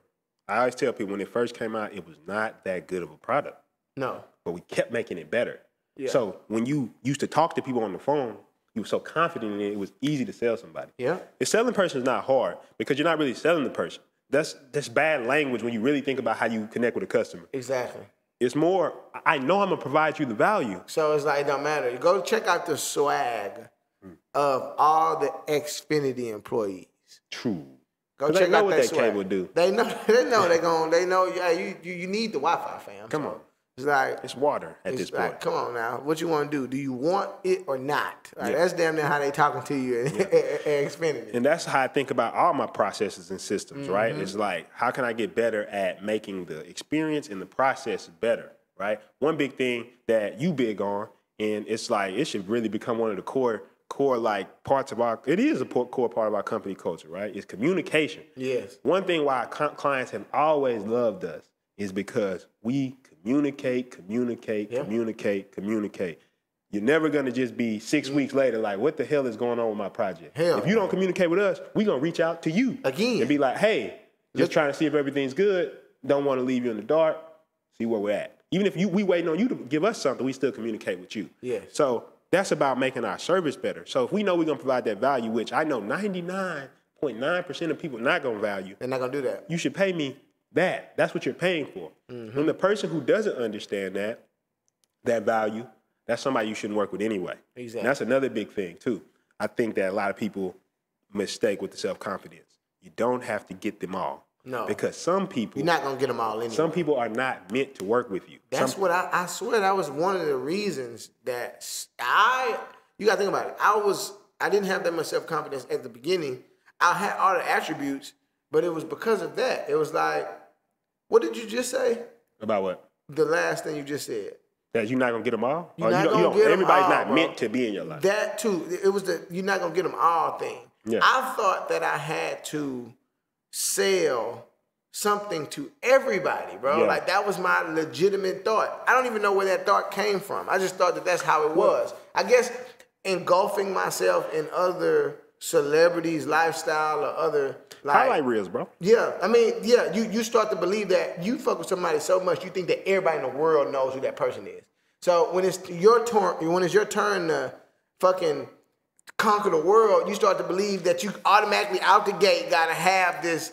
I always tell people when it first came out, it was not that good of a product. No, but we kept making it better. Yeah. So when you used to talk to people on the phone, you were so confident in it, it was easy to sell somebody. Yeah. The selling person is not hard because you're not really selling the person. That's bad language when you really think about how you connect with a customer. Exactly. It's more, I know I'm going to provide you the value. So it's like, it don't matter. You go check out the swag of all the Xfinity employees. True. Go check out what that swag. cable do. They know yeah, you need the Wi-Fi, fam. Come on. It's like it's water at this point. Come on now, what you want to do? Do you want it or not? Like, that's damn near how they talking to you at Xfinity. And that's how I think about all my processes and systems, right? It's like, how can I get better at making the experience and the process better, right? One big thing that you big on, and it's like it should really become one of the core like parts of our. It is a core part of our company culture, right? It's communication. Yes. One thing why clients have always loved us is because we communicate. You're never going to just be 6 weeks later like, what the hell is going on with my project? If you don't communicate with us, we're going to reach out to you. Again. And be like, hey, just trying to see if everything's good. Don't want to leave you in the dark. See where we're at. even if we waiting on you to give us something, we still communicate with you. Yeah. So that's about making our service better. So if we know we're gonna provide that value, which I know 99.9% of people not gonna value, they're not gonna do that. you should pay me that. That's what you're paying for. When the person who doesn't understand that value, that's somebody you shouldn't work with anyway. Exactly. And that's another big thing too. I think that a lot of people mistake with the self-confidence. You don't have to get them all. No. Because some people... You're not going to get them all anyway. Some people are not meant to work with you. That's what I swear that was one of the reasons that you got to think about it. I didn't have that much self-confidence at the beginning. I had all the attributes, but it was because of that. It was like, what did you just say? About what? The last thing you just said. That you're not going to get them all? You're not going to get them all, everybody's not meant to be in your life. That too. It was the you're not going to get them all thing. Yeah. I thought that I had to sell something to everybody, bro. Yeah. Like, that was my legitimate thought. I don't even know where that thought came from. I just thought that that's how it was. I guess engulfing myself in other celebrities' lifestyle or other... Highlight reels, bro. Yeah, I mean, yeah, you start to believe that you fuck with somebody so much, you think that everybody in the world knows who that person is. So when it's your turn to fucking conquer the world, you start to believe that you automatically out the gate gotta have this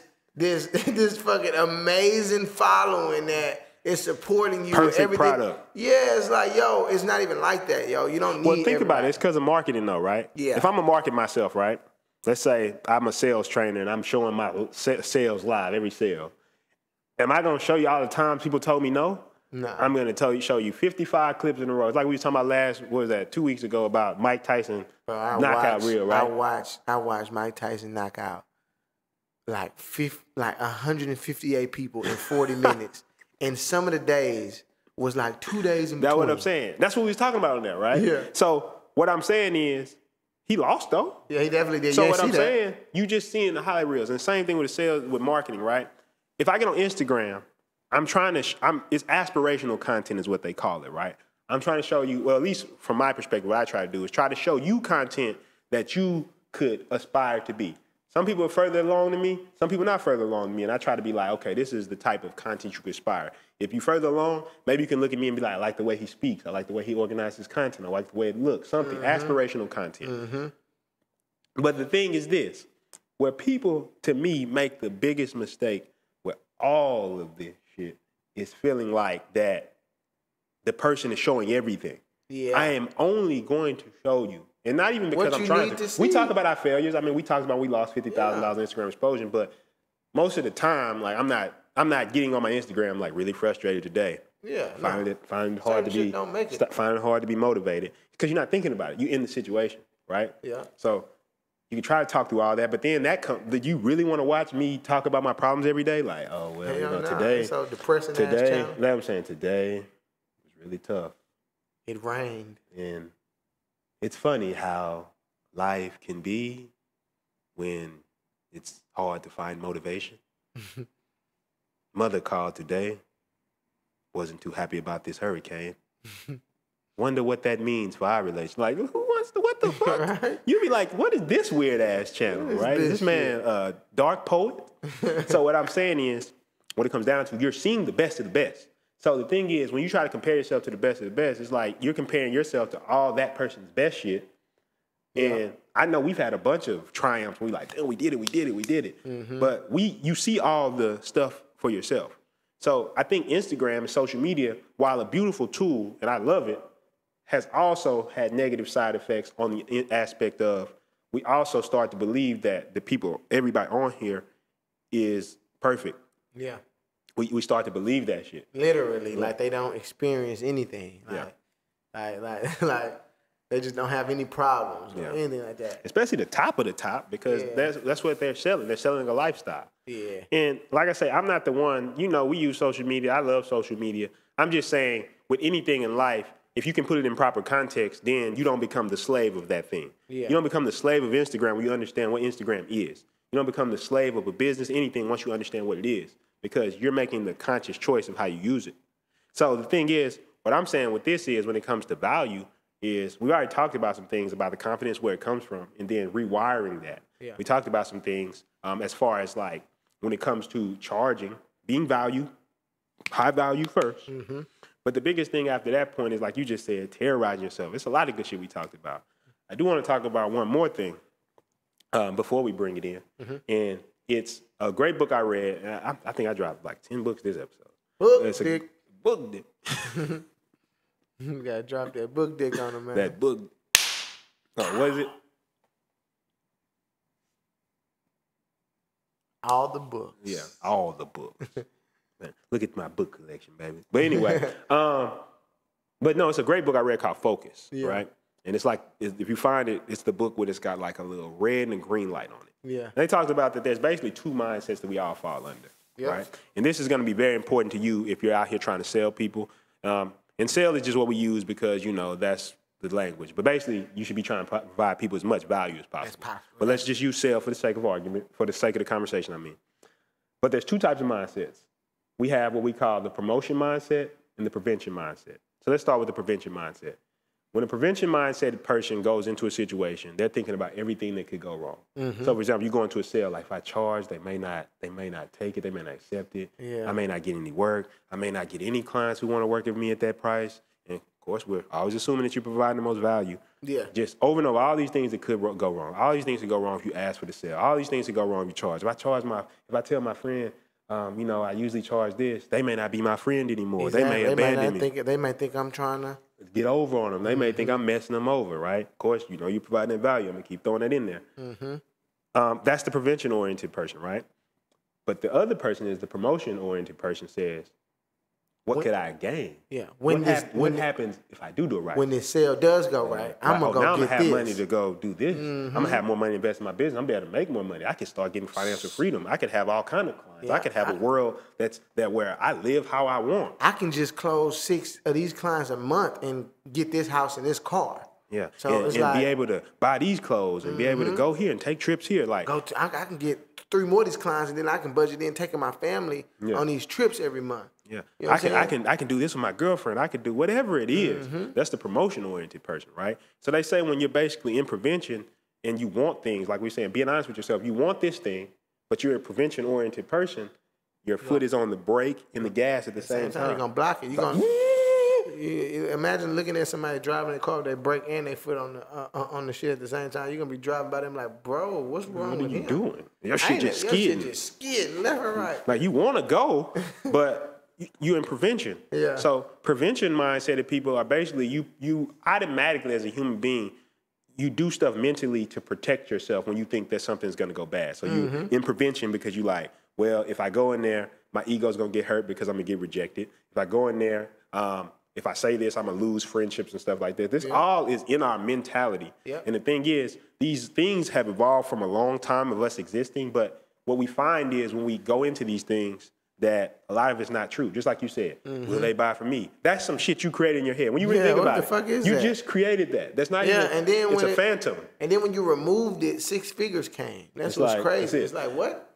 fucking amazing following that is supporting you. Perfect everything. Product. Yeah, it's like, yo, it's not even like that, yo. You don't need. Well, think about it. It's because of marketing, though, right? Yeah. If I'm gonna market myself, right? Let's say I'm a sales trainer and I'm showing my sales live, every sale. Am I gonna show you all the times people told me no? No. I'm gonna show you 55 clips in a row. It's like we was talking about 2 weeks ago about Mike Tyson knockout reel, right? I watched Mike Tyson knock out like 158 people in 40 minutes. And some of the days was like 2 days in between. That's what I'm saying. That's what we was talking about on there, right? Yeah. So what I'm saying is, he lost though. Yeah, he definitely did. So what I'm saying, you just seeing the highlight reels, and the same thing with the sales, with marketing, right? If I get on Instagram, I'm trying to, it's aspirational content is what they call it, right? I'm trying to show you, well, at least from my perspective, what I try to do is try to show you content that you could aspire to be. Some people are further along than me, some people not further along than me, and I try to be like, okay, this is the type of content you could aspire. If you're further along, maybe you can look at me and be like, I like the way he speaks, I like the way he organizes his content, I like the way it looks, something, aspirational content. But the thing is this, where people, to me, make the biggest mistake with all of this shit is feeling like that the person is showing everything. Yeah. I am only going to show you. And not even because I'm trying to. We talk about our failures. I mean, we talked about we lost $50,000 in Instagram exposure, but most of the time, like I'm not getting on my Instagram like really frustrated today. Yeah. Finding it hard to be motivated because you're not thinking about it. You're in the situation, right? Yeah. So you can try to talk through all that, but then do you really want to watch me talk about my problems every day? Like, oh well, today. It's so depressing. Today, I'm saying today was really tough. It rained. And it's funny how life can be when it's hard to find motivation. Mother called today. Wasn't too happy about this hurricane. Wonder what that means for our relationship. Like, what the fuck? Right? You be like, what is this weird ass channel, right? Is this man a dark poet? So what I'm saying is, what it comes down to, you're seeing the best of the best. So the thing is, when you try to compare yourself to the best of the best, it's like you're comparing yourself to all that person's best shit. And I know we've had a bunch of triumphs. We like, damn, we did it. But you see all the stuff for yourself. So I think Instagram and social media, while a beautiful tool, and I love it, has also had negative side effects on the aspect of we also start to believe that everybody on here is perfect. Yeah. We start to believe that shit. Literally, like they don't experience anything. Like they just don't have any problems or anything like that. Especially the top of the top, because that's what they're selling. They're selling a lifestyle. Yeah. And like I say, I'm not the one, we use social media. I love social media. I'm just saying, with anything in life, if you can put it in proper context, then you don't become the slave of that thing. Yeah. You don't become the slave of Instagram when you understand what Instagram is. You don't become the slave of a business, anything, once you understand what it is, because you're making the conscious choice of how you use it. So the thing is, what I'm saying with this is, when it comes to value, is we already talked about some things about the confidence, where it comes from, and then rewiring that. Yeah. We talked about some things as far as when it comes to charging, being value, high value first, But the biggest thing after that point is, like you just said, terrorizing yourself. It's a lot of good shit we talked about. I do want to talk about one more thing before we bring it in. And it's a great book I read. And I think I dropped like 10 books this episode. Book dick. Book dick. You gotta drop that book dick on him, man. That book. Oh, what is it? All the books. Yeah, all the books. Man, look at my book collection, baby. But anyway, but no, it's a great book I read called Focus, right? And it's like, if you find it, it's the book where it's got like a little red and green light on it. Yeah. And they talked about that there's basically two mindsets that we all fall under, right? And this is going to be very important to you if you're out here trying to sell people. And sell is just what we use because, you know, that's the language. But basically, you should be trying to provide people as much value as possible. But let's just use sell for the sake of argument, for the sake of the conversation, I mean. But there's two types of mindsets. We have what we call the promotion mindset and the prevention mindset. So let's start with the prevention mindset. When a prevention mindset person goes into a situation, they're thinking about everything that could go wrong. So, for example, you go into a sale, like if I charge, they may not take it, they may not accept it. I may not get any work. I may not get any clients who want to work with me at that price. And of course, we're always assuming that you're providing the most value. Just over and over, all these things that could go wrong. All these things that go wrong if you ask for the sale. All these things that go wrong if you charge. If I tell my friend, you know, I usually charge this, they may not be my friend anymore. They may abandon me. They may think I'm trying to get over on them. They may think I'm messing them over, right? Of course, you know, you're providing that value. I'm going to keep throwing that in there. That's the prevention-oriented person, right? But the other person is the promotion-oriented person says, what could I gain? What happens if I do it right? When this sale does go right, I'm going to go get this. Now I'm going to have money to go do this. I'm going to have more money invest in my business. I'm going to be able to make more money. I can start getting financial freedom. I could have all kinds of clients. I could have a world where I live how I want. I can just close 6 of these clients a month and get this house and this car. So and be able to buy these clothes and be able to go here and take trips here. Like I can get 3 more of these clients and then I can budget in taking my family on these trips every month. You know I can do this with my girlfriend. I can do whatever it is. That's the promotion-oriented person, right? So they say when you're basically in prevention and you want things, like we're saying, being honest with yourself, you want this thing, but you're a prevention-oriented person, your foot is on the brake and the gas at the same time. You're going to block it. You're going to imagine looking at somebody driving a car with their brake and their foot on the shit at the same time. You're going to be driving by them like, bro, what's wrong with him? What are you doing? Your shit just skidding. Your shit just skidding left and right. Like, you want to go, but you're in prevention. So prevention mindset of people are basically you automatically as a human being, you do stuff mentally to protect yourself when you think that something's going to go bad. So you in prevention because you like, well, if I go in there, my ego's going to get hurt because I'm going to get rejected. If I go in there, if I say this, I'm going to lose friendships and stuff like that. This all is in our mentality. And the thing is, these things have evolved from a long time of us existing, but what we find is when we go into these things, that a lot of it's not true. Just like you said, will they buy from me? That's some shit you created in your head. When you really think about it, fuck is you that? Just created that. That's not even, and then it's a phantom. And then when you removed it, 6 figures came. That's what's crazy. It's like, what?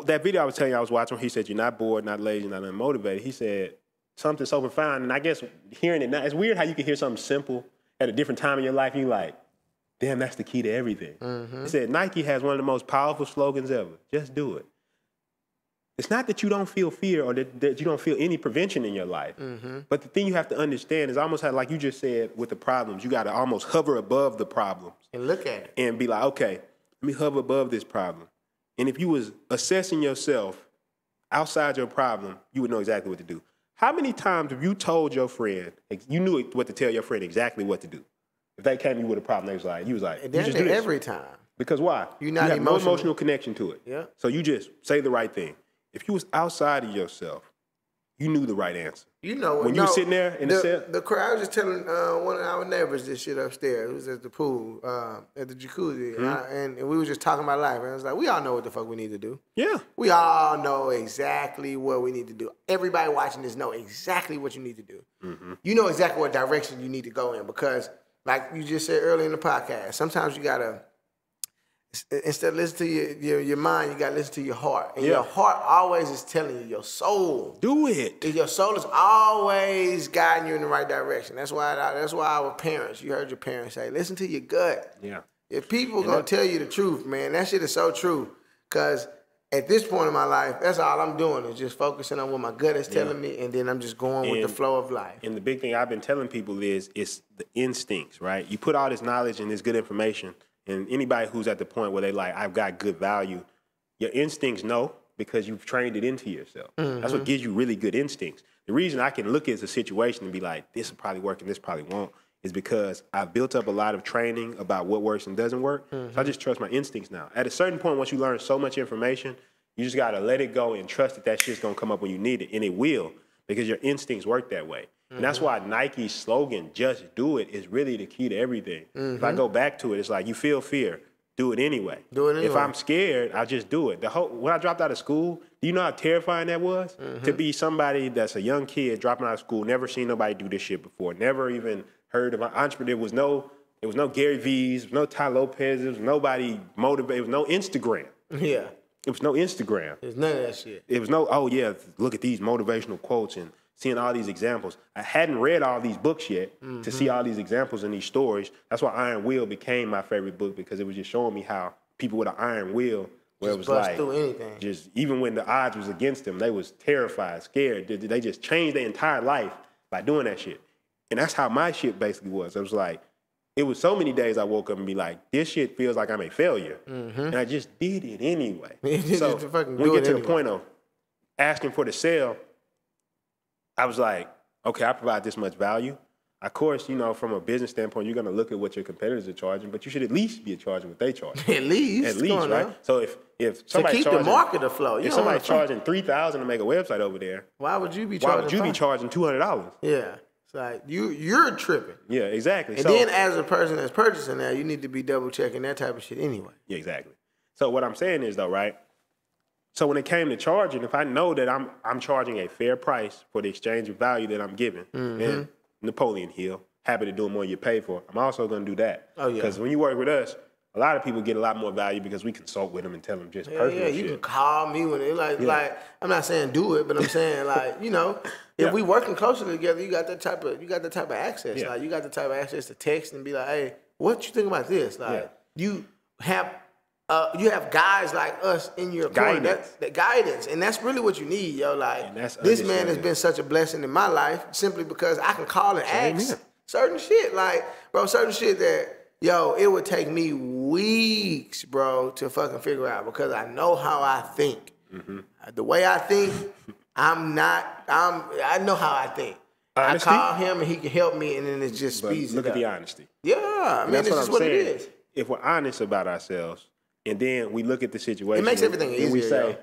That video I was telling you I was watching, he said, you're not bored, not lazy, not unmotivated. He said something so profound, and I guess hearing it now, it's weird how you can hear something simple at a different time in your life, and you're like, damn, that's the key to everything. He said, Nike has one of the most powerful slogans ever. Just do it. It's not that you don't feel fear or that you don't feel any prevention in your life. But the thing you have to understand is almost like you just said with the problems, you got to almost hover above the problems. And look at it. And be like, okay, let me hover above this problem. And if you was assessing yourself outside your problem, you would know exactly what to do. How many times have you told your friend, you knew what to tell your friend exactly what to do? If they came to you with a problem, you was like, you just do this. Every time. Because why? You have no emotional connection to it. So you just say the right thing. If you was outside of yourself, you knew the right answer. You know, when you were sitting there in the cell. The crowd, I was just telling one of our neighbors this shit upstairs. It was at the pool, at the jacuzzi, and we were just talking about life. And I was like, we all know what the fuck we need to do. We all know exactly what we need to do. Everybody watching this know exactly what you need to do. You know exactly what direction you need to go in because, like you just said earlier in the podcast, sometimes you gotta. Instead of listening to your mind, you got to listen to your heart. And your heart always is telling you, your soul. Do it. Your soul is always guiding you in the right direction. That's why our parents, you heard your parents say, listen to your gut. If people going to tell you the truth, man, that shit is so true. Because at this point in my life, that's all I'm doing is just focusing on what my gut is telling me, and then I'm just going with the flow of life. And the big thing I've been telling people is it's the instincts, right? You put all this knowledge and this good information, and anybody who's at the point where they like, I've got good value, your instincts know because you've trained it into yourself. That's what gives you really good instincts. The reason I can look at a situation and be like, this will probably work and this probably won't, is because I've built up a lot of training about what works and doesn't work. So I just trust my instincts now. At a certain point, once you learn so much information, you just got to let it go and trust that shit's going to come up when you need it. And it will, because your instincts work that way. And that's why Nike's slogan, just do it, is really the key to everything. If I go back to it, it's like you feel fear, do it anyway. Do it anyway. If I'm scared, I just do it. When I dropped out of school, do you know how terrifying that was? To be somebody that's a young kid dropping out of school, never seen nobody do this shit before, never even heard of an entrepreneur. There was no Gary V's, there was no Ty Lopez, there was nobody motivated, there was no Instagram. Yeah. It was no Instagram. There's none of that shit. It was no, oh yeah, look at these motivational quotes and seeing all these examples. I hadn't read all these books yet to see all these examples in these stories. That's why Iron Will became my favorite book, because it was just showing me how people with an iron will, where it was like, through anything. Just even when the odds was against them, they was terrified, scared. They just changed their entire life by doing that shit. And that's how my shit basically was. It was like, it was so many days I woke up and be like, this shit feels like I'm a failure. And I just did it anyway. So when we get to the point of asking for the sale, I was like, okay, I provide this much value. Of course, you know, from a business standpoint, you're going to look at what your competitors are charging, but you should at least be charging what they charge. At least, right? So if somebody to keep the market afloat, if somebody charging $3,000 to make a website over there, why would you be charging $200? Yeah. Like you're tripping. Yeah, exactly. And then as a person that's purchasing that, you need to be double checking that type of shit anyway. Yeah, exactly. So what I'm saying is though, right? So when it came to charging, if I know that I'm charging a fair price for the exchange of value that I'm giving, and Napoleon Hill, happy to do more you pay for, I'm also going to do that. Oh yeah. Because when you work with us, a lot of people get a lot more value because we consult with them and tell them just personal shit. Yeah, you can call me when it like I'm not saying do it, but I'm saying like, you know, if we working closely together, you got that type of access. Like you got the type of access to text and be like, hey, what you think about this? Like you have guys like us in your corner. That guidance, and that's really what you need, yo. Like this man has been such a blessing in my life simply because I can call and ask certain shit. Like, bro, certain shit that. Yo, it would take me weeks, bro, to fucking figure out because I know how I think. The way I think, I know how I think. Honesty? I call him and he can help me and then it just speeds it up. Look at the honesty. Yeah, I mean, it's just what it is. If we're honest about ourselves and then we look at the situation. It makes everything easier. And we say,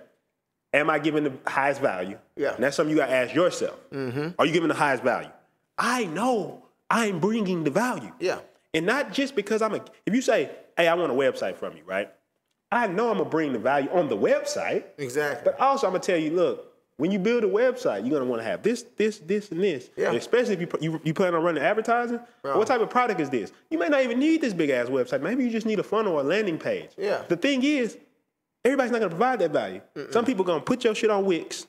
am I giving the highest value? Yeah. And that's something you got to ask yourself. Are you giving the highest value? I know I'm bringing the value. Yeah. And not just because if you say, hey, I want a website from you, right? I know I'm going to bring the value on the website. Exactly. But also I'm going to tell you, look, when you build a website, you're going to want to have this, and this. Yeah. Especially if you plan on running advertising. Bro. What type of product is this? You may not even need this big-ass website. Maybe you just need a funnel or a landing page. Yeah. The thing is, everybody's not going to provide that value. Some people going to put your shit on Wix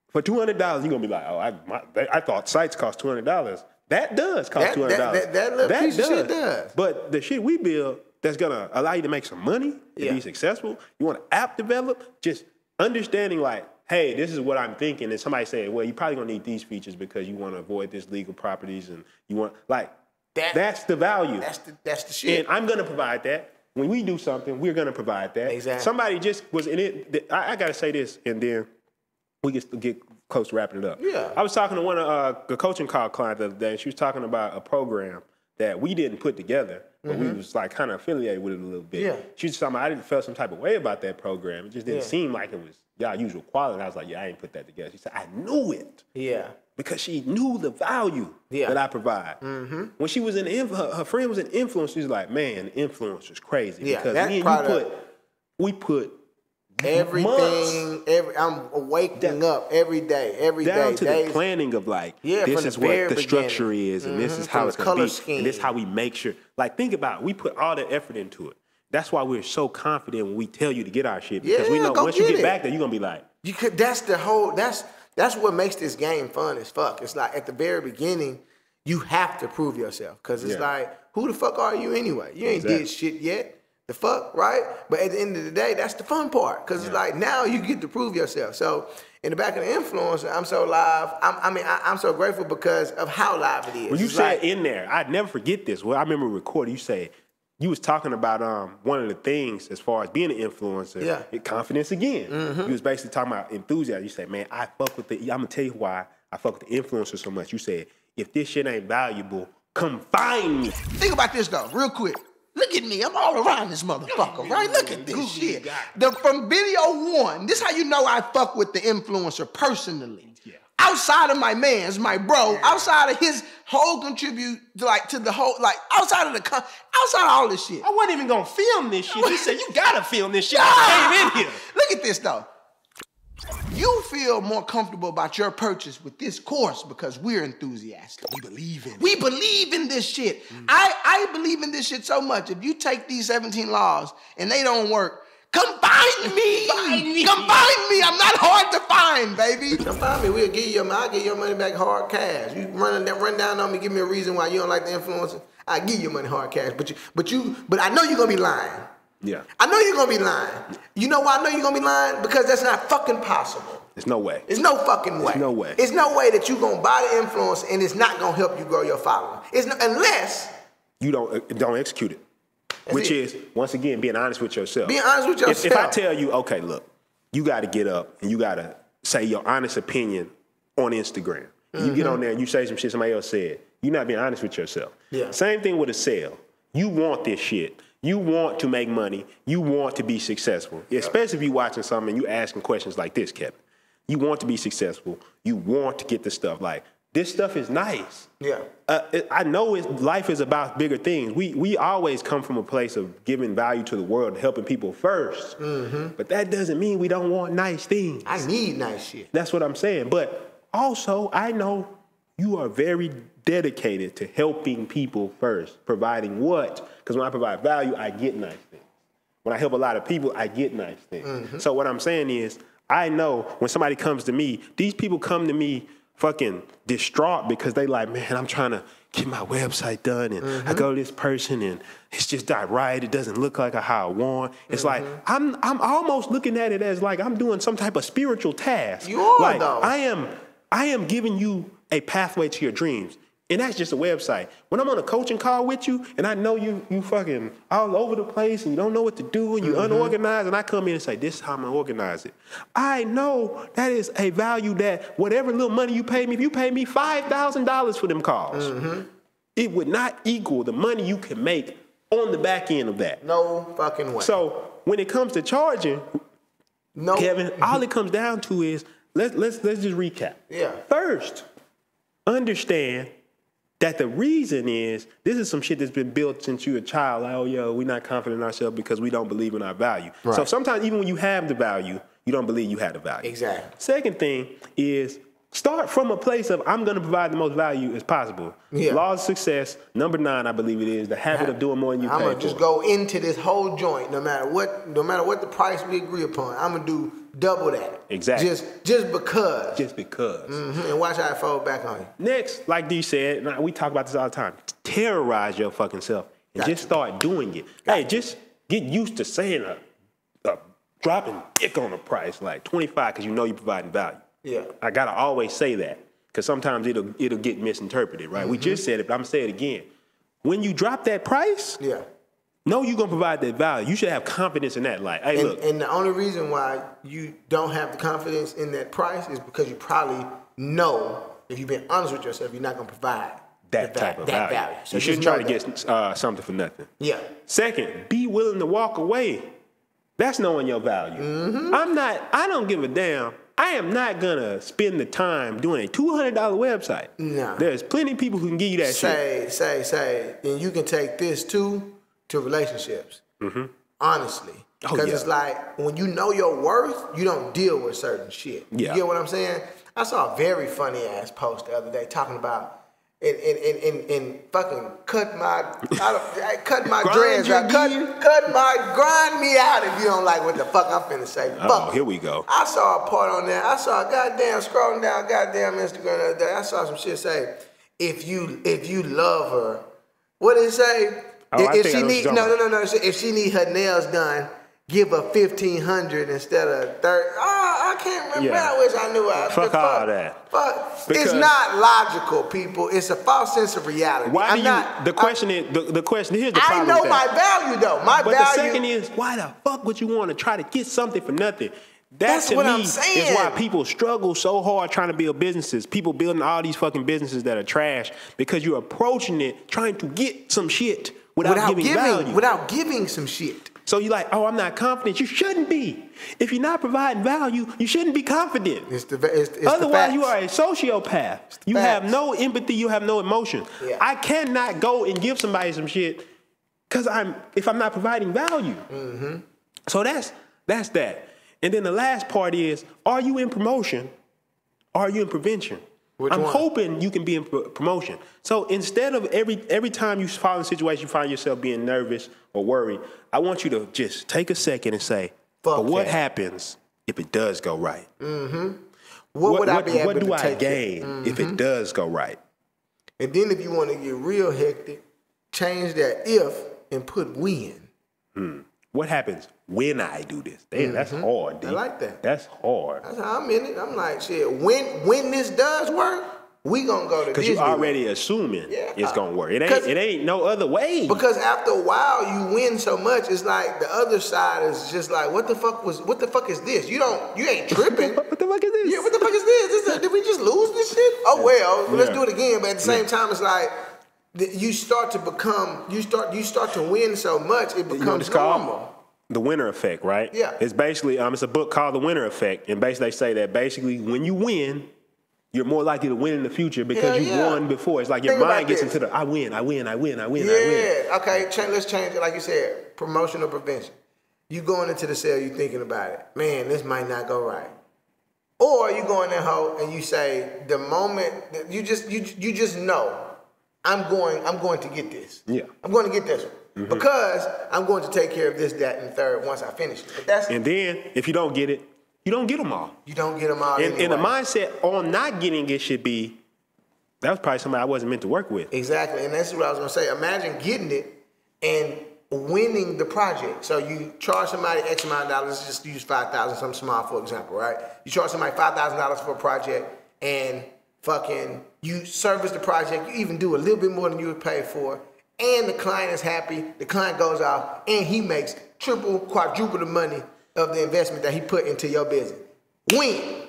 for $200. You're going to be like, oh, I thought sites cost $200. That does cost $200. That little piece of shit does. But the shit we build that's gonna allow you to make some money, to be successful. You want to app develop, just understanding like, hey, this is what I'm thinking. And somebody say, well, you probably gonna need these features because you want to avoid this legal properties and you want like that's the value. That's the shit. And I'm gonna provide that. When we do something, we're gonna provide that. Exactly. Somebody just was in it. I gotta say this, and then we get close to wrapping it up. Yeah. I was talking to one of a coaching call client the other day, and she was talking about a program that we didn't put together, but we was like kind of affiliated with it a little bit. Yeah. She was talking about I didn't feel some type of way about that program. It just didn't seem like it was y'all usual quality. I was like, yeah, I ain't put that together. She said, I knew it. Yeah. Because she knew the value that I provide. When she was her friend was an influencer, she was like, man, influence is crazy. Yeah, because me and we put everything, I'm waking up every day, down to the planning of like, this is what the structure is, and this is how it's going to be, and this is how we make sure. Like, think about it. We put all the effort into it. That's why we're so confident when we tell you to get our shit, because we know once you get back there, you're going to be like. That's what makes this game fun as fuck. It's like at the very beginning, you have to prove yourself, because it's like, who the fuck are you anyway? You ain't did shit yet. The fuck, right? But at the end of the day, that's the fun part. Because it's like, now you get to prove yourself. So in the back of the influencer, I'm so live. I'm so grateful because of how live it is. When you said in there, I'd never forget this. Well, I remember recording, you say, you was talking about one of the things as far as being an influencer, confidence again. You was basically talking about enthusiasm. You said, man, I fuck with I'm gonna tell you why I fuck with the influencer so much. You said, if this shit ain't valuable, come find me. Think about this though, real quick. Look at me, I'm all around this motherfucker, right? Look at this shit. From video one, this how you know I fuck with the influencer personally. Outside of my man's, my bro, outside of his whole contribute to the whole, outside of all this shit. I wasn't even gonna film this shit. He said, you gotta film this shit. I came in here. Look at this though. You feel more comfortable about your purchase with this course because we're enthusiastic. We believe in it. We believe in this shit. I believe in this shit so much. If you take these 17 laws and they don't work, come find me. Come find me. I'm not hard to find, baby. Come find me. I'll give you your money back hard cash. You run down on me, give me a reason why you don't like the influencer. I'll give you money hard cash. But I know you're gonna be lying. Yeah. I know you're gonna be lying. You know why I know you're gonna be lying? Because that's not fucking possible. There's no way. There's no fucking way. There's no way. There's no way that you're gonna buy the influence and it's not gonna help you grow your following. Unless you don't execute it. Which is, once again, being honest with yourself. Being honest with yourself. If I tell you, okay, look, you gotta get up and you gotta say your honest opinion on Instagram. And you get on there and you say some shit somebody else said, you're not being honest with yourself. Yeah. Same thing with a sale. You want this shit. You want to make money. You want to be successful. Especially if you're watching something and you asking questions like this, Kevin. You want to be successful. You want to get the stuff. Like, this stuff is nice. Yeah. I know life is about bigger things. We always come from a place of giving value to the world, helping people first. But that doesn't mean we don't want nice things. I need nice shit. That's what I'm saying. But also, I know you are very dedicated to helping people first. Providing what? Because when I provide value, I get nice things. When I help a lot of people, I get nice things. So what I'm saying is, I know when somebody comes to me, these people come to me fucking distraught because they like, man, I'm trying to get my website done and I go to this person and it's just not right. It doesn't look like how I want. It's like, I'm almost looking at it as like I'm doing some type of spiritual task. You are, like, though. I am giving you a pathway to your dreams. And that's just a website. When I'm on a coaching call with you and I know you fucking all over the place and you don't know what to do and you're unorganized and I come in and say, this is how I'm gonna organize it. I know that is a value that whatever little money you pay me, if you pay me $5,000 for them calls, it would not equal the money you can make on the back end of that. No fucking way. So when it comes to charging, Kevin, all it comes down to is, let's just recap. Yeah. First, understand that the reason is, this is some shit that's been built since you were a child. Like, oh, yo, we're not confident in ourselves because we don't believe in our value. Right. So sometimes even when you have the value, you don't believe you have the value. Exactly. Second thing is, start from a place of, I'm going to provide the most value as possible. Yeah. Law of success, number 9, I believe it is, the habit of doing more than you pay for. I'm going to just go into this whole joint, no matter what the price we agree upon. I'm going to do double that. Exactly. Just because. Just because. And watch how it fold back on you. Next, like D said, we talk about this all the time, terrorize your fucking self and just start doing it. Hey, just get used to saying dropping dick on the price, like 25 because you know you're providing value. Yeah. I got to always say that because sometimes it'll get misinterpreted, right? We just said it, but I'm going to say it again. When you drop that price, know you're going to provide that value. You should have confidence in that. Like, hey, look. And the only reason why you don't have the confidence in that price is because you probably know, if you've been honest with yourself, you're not going to provide that type of value. So you shouldn't try to get something for nothing. Yeah. Second, be willing to walk away. That's knowing your value. I don't give a damn. I am not going to spend the time doing a $200 website. No. There's plenty of people who can give you that shit. Say. And you can take this too to relationships. Honestly. Because it's like, when you know your worth, you don't deal with certain shit. You get what I'm saying? I saw a very funny ass post the other day talking about and fucking cut my dreads out. Grind me out if you don't like what the fuck I'm finna say. Oh, here we go. I saw a part on there. I saw a goddamn scrolling down goddamn Instagram the other day. I saw some shit say, if you love her, what did it say? Oh, if she need if she need her nails done, give her $1,500 instead of $30. I can't remember. Yeah. I wish I knew. Fuck all that. It's not logical, people. It's a false sense of reality. Why the question is, here's the problem. I know my value, though. But the second is, why the fuck would you want to try to get something for nothing? That's to what me I'm saying. is why people struggle so hard trying to build businesses. People building all these fucking businesses that are trash because you're approaching it trying to get some shit without giving value. Without giving some shit. So you're like, oh, I'm not confident. You shouldn't be. If you're not providing value, you shouldn't be confident. Otherwise, you are a sociopath. You have no empathy. You have no emotion. Yeah. I cannot go and give somebody some shit because if I'm not providing value. Mm-hmm. So that's that. And then the last part is, are you in promotion? Or are you in prevention? I'm hoping you can be in promotion. So instead of every time you fall in a situation, you find yourself being nervous or worried, I want you to just take a second and say, but what happens if it does go right? Mm-hmm. What do I gain if it does go right? And then if you want to get real hectic, change that if and put when. What happens when I do this? Damn, that's hard, dude. I like that. That's hard. That's how I'm in it. I'm like, shit, when this does work, we gonna go to Disney. Because you're already assuming it's gonna work. It ain't no other way. Because after a while you win so much, it's like the other side is just like, what the fuck is this? You ain't tripping. What the fuck is this? Yeah, what the fuck is this? Did we just lose this shit? Oh well, let's do it again. But at the same time, it's like you start to win so much, it becomes normal. The winner effect, right? Yeah. It's basically, it's a book called The Winner Effect. And basically they say that basically when you win, you're more likely to win in the future because you won before. It's like your mind gets into the, I win. Yeah, okay, let's change it. Like you said, promotion or prevention. You going into the sale, you thinking about it. Man, this might not go right. Or you go in there, and you say, the moment, you just know, I'm going to get this. Yeah. I'm going to get this one. Mm-hmm. Because I'm going to take care of this, that, and third once I finish it. And then, if you don't get it, you don't get them all. You don't get them all anyway. And the mindset on not getting it should be, that was probably somebody I wasn't meant to work with. Exactly, and that's what I was going to say. Imagine getting it and winning the project. So you charge somebody X amount of dollars, just use $5,000, something small, for example, right? You charge somebody $5,000 for a project, and fucking you service the project, you even do a little bit more than you would pay for, and the client is happy, the client goes off, and he makes triple, quadruple the money of the investment that he put into your business. Win.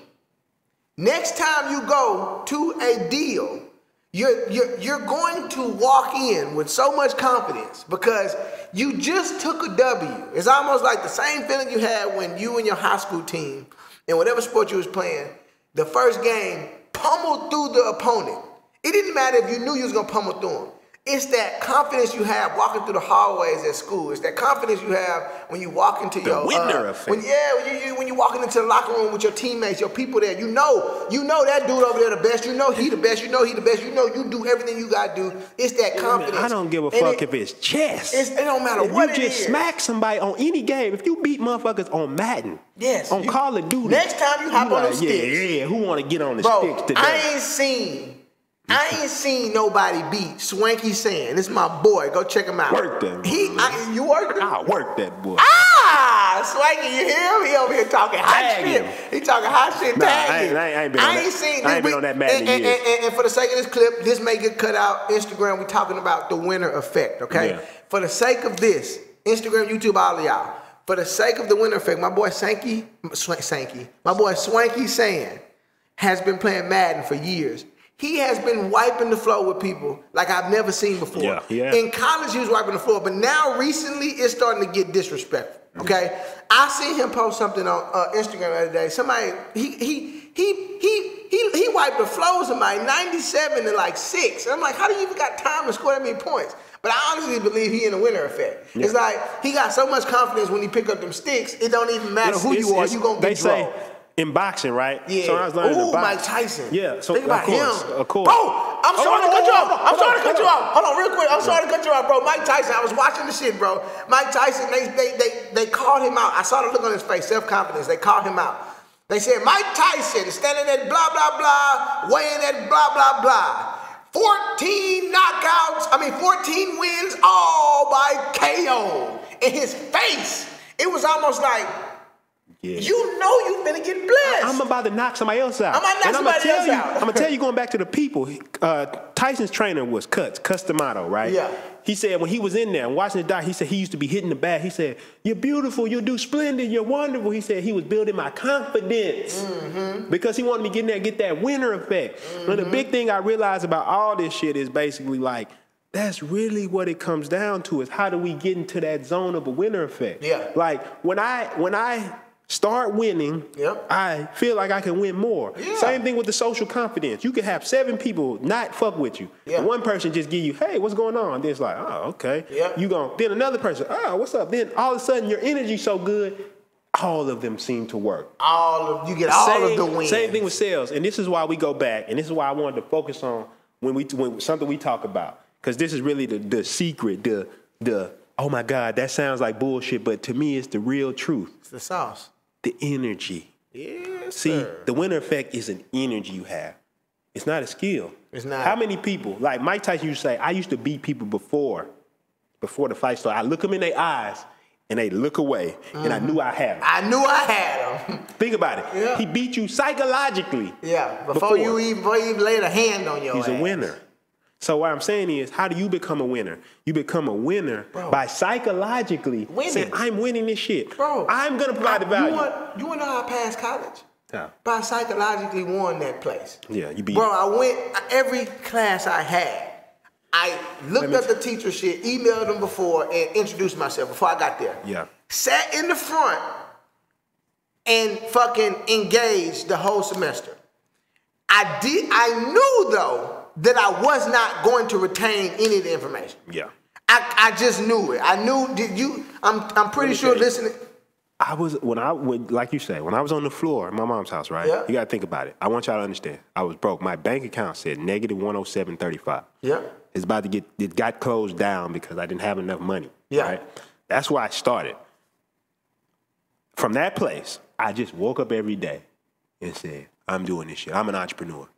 Next time you go to a deal, you're going to walk in with so much confidence because you just took a W. It's almost like the same feeling you had when you and your high school team, in whatever sport you was playing, the first game, pummeled through the opponent. It didn't matter if you knew you was going to pummel through them. It's that confidence you have walking through the hallways at school. It's that confidence you have when you walk into your winner effect. When you're walking into the locker room with your teammates, your people there. You know that dude over there the best. You know he the best. You know he the best. You know you do everything you gotta do. It's that confidence. I don't give a fuck if it's chess. It don't matter what it is. If you just smack somebody on any game, if you beat motherfuckers on Madden, on Call of Duty, next time you hop on the sticks. Who want to get on the sticks today? I ain't seen nobody beat Swanky Sand. This is my boy. Go check him out. Work that boy. You worked him? I work that boy. Swanky, you hear him? He over here talking hot shit. He talking hot shit. I ain't been on that Madden in years. And for the sake of this clip, this may get cut out. Instagram, we talking about the winner effect, okay? Yeah. For the sake of this, Instagram, YouTube, all of y'all. For the sake of the winner effect, my boy Swanky Sand has been playing Madden for years. He has been wiping the floor with people like I've never seen before. Yeah. In college, he was wiping the floor, but now recently, it's starting to get disrespectful. Okay, I seen him post something on Instagram the other day. Somebody he wiped the floor with somebody 97 to like 6. And I'm like, how do you even got time to score that many points? But I honestly believe he in the winner effect. Yeah. It's like he got so much confidence when he pick up them sticks. It don't even matter who you are. You gonna get drawn. In boxing, right? Yeah. So when I was learning to box, Mike Tyson. Yeah. So think about him. Of course. Bro, I'm sorry to cut you off. I'm sorry to cut you off. Hold on, real quick. I'm sorry to cut you off, bro. Mike Tyson. I was watching the shit, bro. Mike Tyson. They called him out. I saw the look on his face, self-confidence. They called him out. They said Mike Tyson standing at blah blah blah, weighing at blah blah blah. 14 knockouts. 14 wins all by KO. In his face, it was almost like, you know you finna get blessed. I'm about to knock somebody else out. I'm gonna tell you, going back to the people, Tyson's trainer was Cus D'Amato, right? Yeah. He said when he was in there and watching the doc, he said he used to be hitting the bag. He said, you're beautiful, you do splendid, you're wonderful. He said he was building my confidence because he wanted me to get in there and get that winner effect. And the big thing I realized about all this shit is basically like, that's really what it comes down to, is how do we get into that zone of a winner effect? Yeah. Like when I start winning, I feel like I can win more. Yeah. Same thing with the social confidence. You can have 7 people not fuck with you. Yeah. One person just give you, hey, what's going on? Then it's like, oh, okay. Yeah. Then another person, oh, what's up? Then all of a sudden your energy's so good, all of them seem to work. You get all of the wins. Same thing with sales. And this is why we go back, and this is why I wanted to focus on when something we talk about. Because this is really the secret, the oh my God, that sounds like bullshit, but to me it's the real truth. It's the sauce. The energy. Yes, See, sir. the winner effect is an energy you have. It's not a skill. It's not. How many people, like Mike Tyson used to say, I used to beat people before the fight started. I look them in their eyes and they look away, and I knew I had them. I knew I had them. Think about it. Yeah. He beat you psychologically. Yeah, before you even laid a hand on your ass. He's a winner. So what I'm saying is, how do you become a winner? You become a winner by psychologically saying, I'm winning this shit. Bro, I'm going to provide the value. You want to know how I passed college? Yeah. By psychologically won that place. Yeah, you beat. Bro, I went, every class I had, I looked up the teacher shit, emailed them before, and introduced myself before I got there. Yeah. Sat in the front and fucking engaged the whole semester. I knew though that I was not going to retain any of the information. Yeah. I just knew it. I knew, I'm pretty sure listening. Like you say, when I was on the floor at my mom's house, right? Yeah. You got to think about it. I want y'all to understand. I was broke. My bank account said negative 107.35. Yeah. It got closed down because I didn't have enough money. Yeah. Right? That's why I started. From that place, I just woke up every day and said, I'm doing this shit. I'm an entrepreneur.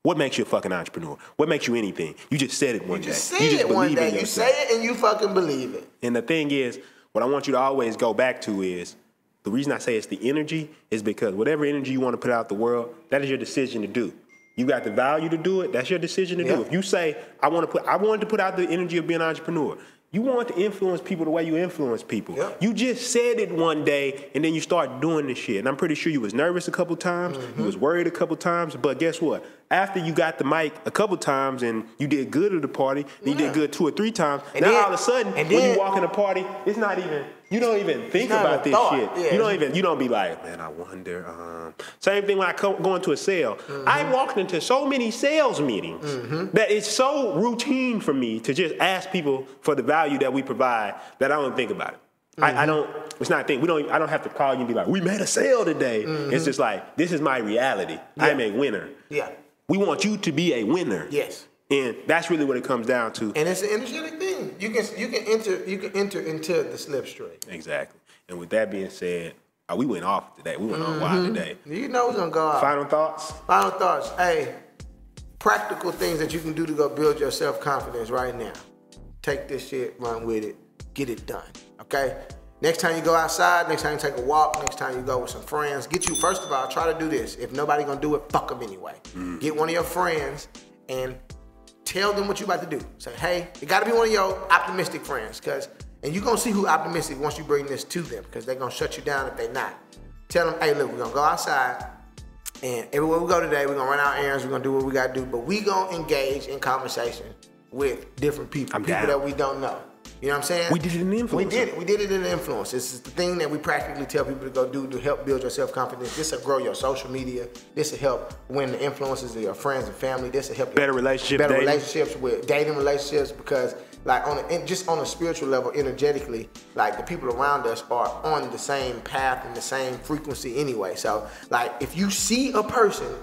What makes you a fucking entrepreneur? What makes you anything? You just said it one day. You just say it one day. You say it and you fucking believe it. And the thing is, what I want you to always go back to is, the reason I say it's the energy is because whatever energy you want to put out the world, that is your decision to do. You got the value to do it, that's your decision to do. If you say, I wanted to put out the energy of being an entrepreneur, you want to influence people the way you influence people. Yep. You just said it one day, and then you start doing this shit. And I'm pretty sure you was nervous a couple times, you was worried a couple times, but guess what? After you got the mic a couple times and you did good at the party, and you did good 2 or 3 times, and now all of a sudden, when you walk in a party, it's not even, you don't even think about this shit. Yeah. You don't be like, man, I wonder. Same thing when I go into a sale. I walked into so many sales meetings that it's so routine for me to just ask people for the value that we provide that I don't think about it. I don't, it's not a thing. I don't have to call you and be like, we made a sale today. It's just like, this is my reality. I'm a winner. Yeah. We want you to be a winner. Yes. And that's really what it comes down to. And it's an energetic thing. You can enter into the slipstream. Exactly. And with that being said, we went off today. We went on wild today. You know we're gonna go off. Final thoughts? Final thoughts. Hey, practical things that you can do to go build your self-confidence right now. Take this shit, run with it, get it done. Okay? Next time you go outside, next time you take a walk, next time you go with some friends, first of all, try to do this. If nobody gonna do it, fuck them anyway. Get one of your friends and tell them what you about to do. Say, hey, it gotta be one of your optimistic friends, and you're gonna see who optimistic once you bring this to them, because they're gonna shut you down if they not. Tell them, hey, look, we're gonna go outside, and everywhere we go today, we're gonna run our errands, we're gonna do what we gotta do, but we gonna engage in conversation with different people, that we don't know. You know what I'm saying? We did it in influence. We did it in influence. This is the thing that we practically tell people to go do to help build your self-confidence. This will grow your social media. This will help win the influences of your friends and family. This will help better relationships with dating relationships, because like just on a spiritual level, energetically, like the people around us are on the same path and the same frequency anyway. So like if you see a person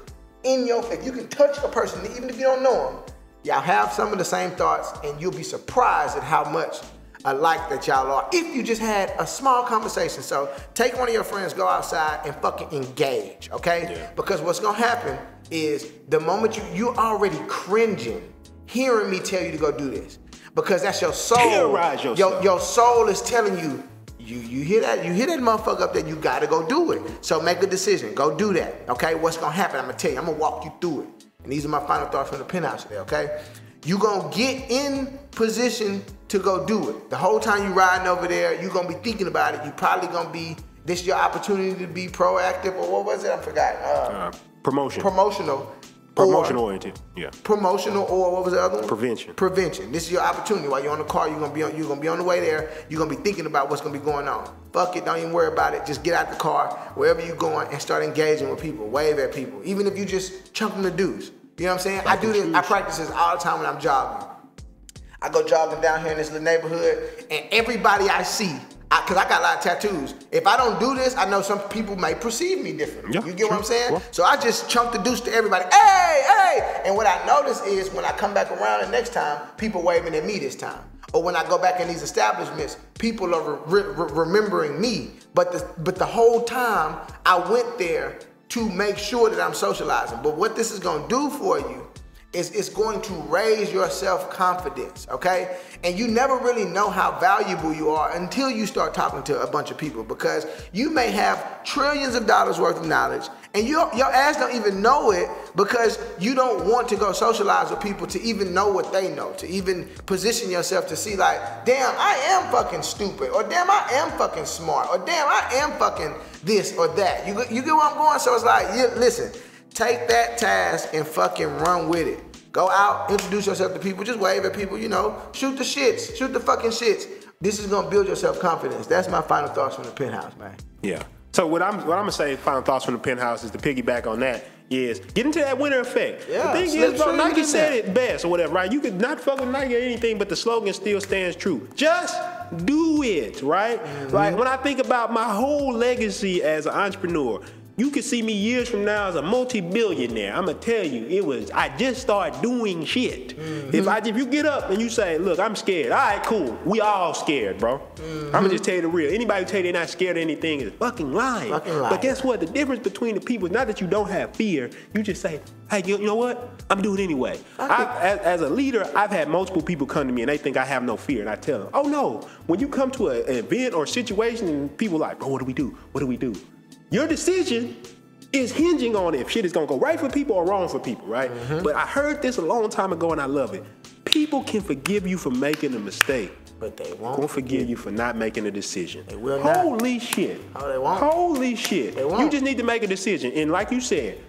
if you can touch a person, even if you don't know them, y'all have some of the same thoughts, and you'll be surprised at how much alike that y'all are if you just had a small conversation. So take one of your friends, go outside and fucking engage, okay? Yeah. Because what's gonna happen is the moment you're already cringing hearing me tell you to go do this. Because that's your soul. Terrorize yourself. Your soul is telling you, you hear that? You hear that motherfucker up there, you gotta go do it. So make a decision, go do that, okay? What's gonna happen, I'm gonna tell you, I'm gonna walk you through it. And these are my final thoughts from the Penthouse today, okay? You gonna get in position to go do it. The whole time you riding over there, you gonna be thinking about it. You probably gonna be, this your opportunity to be proactive, or what was it, I forgot. Promotional. Promotional oriented, yeah. Promotional, or what was the other one? Prevention. Prevention. This is your opportunity. While you're on the car, you're gonna be on the way there. You're gonna be thinking about what's gonna be going on. Fuck it, don't even worry about it. Just get out the car, wherever you're going, and start engaging with people. Wave at people, even if you just chunk them the dudes. You know what I'm saying? I do this. I practice this all the time when I'm jogging. I go jogging down here in this little neighborhood, and everybody I see, because I got a lot of tattoos. If I don't do this, I know some people may perceive me differently. Yeah, you get what I'm saying? Well, so I just chunk the deuce to everybody. Hey, hey! And what I notice is when I come back around the next time, people waving at me this time. Or when I go back in these establishments, people are remembering me. But the whole time, I went there to make sure that I'm socializing. But what this is gonna do for you is it's going to raise your self-confidence, okay? And you never really know how valuable you are until you start talking to a bunch of people, because you may have trillions of dollars worth of knowledge and your ass don't even know it because you don't want to go socialize with people to even know what they know, to even position yourself to see like, damn, I am fucking stupid, or damn, I am fucking smart, or damn, I am fucking this or that. You get where I'm going? So it's like, yeah, listen, take that task and fucking run with it. Go out, introduce yourself to people, just wave at people, you know, shoot the shits, shoot the fucking shits. This is gonna build your self-confidence. That's my final thoughts from the Penthouse, man. Yeah. So what I'm gonna say, final thoughts from the Penthouse, is to piggyback on that, is get into that winner effect. Yeah, the thing is, bro, Nike said it best or whatever, right? You could not fuck with Nike or anything, but the slogan still stands true. Just do it, right? Like when I think about my whole legacy as an entrepreneur, you can see me years from now as a multi-billionaire. I'm gonna tell you, I just started doing shit. If you get up and you say, look, I'm scared. All right, cool. We all scared, bro. I'm gonna just tell you the real. Anybody who tell you they're not scared of anything is fucking lying. But guess what? The difference between the people is not that you don't have fear. You just say, hey, you know what? I'm doing it anyway. As a leader, I've had multiple people come to me and they think I have no fear. And I tell them, oh no. When you come to an event or situation and people are like, bro, what do we do? What do we do? Your decision is hinging on if shit is gonna go right for people or wrong for people, right? But I heard this a long time ago and I love it. People can forgive you for making a mistake, but they won't forgive you for not making a decision. They will not. Holy shit. Oh, they won't. Holy shit. They won't. You just need to make a decision. And like you said,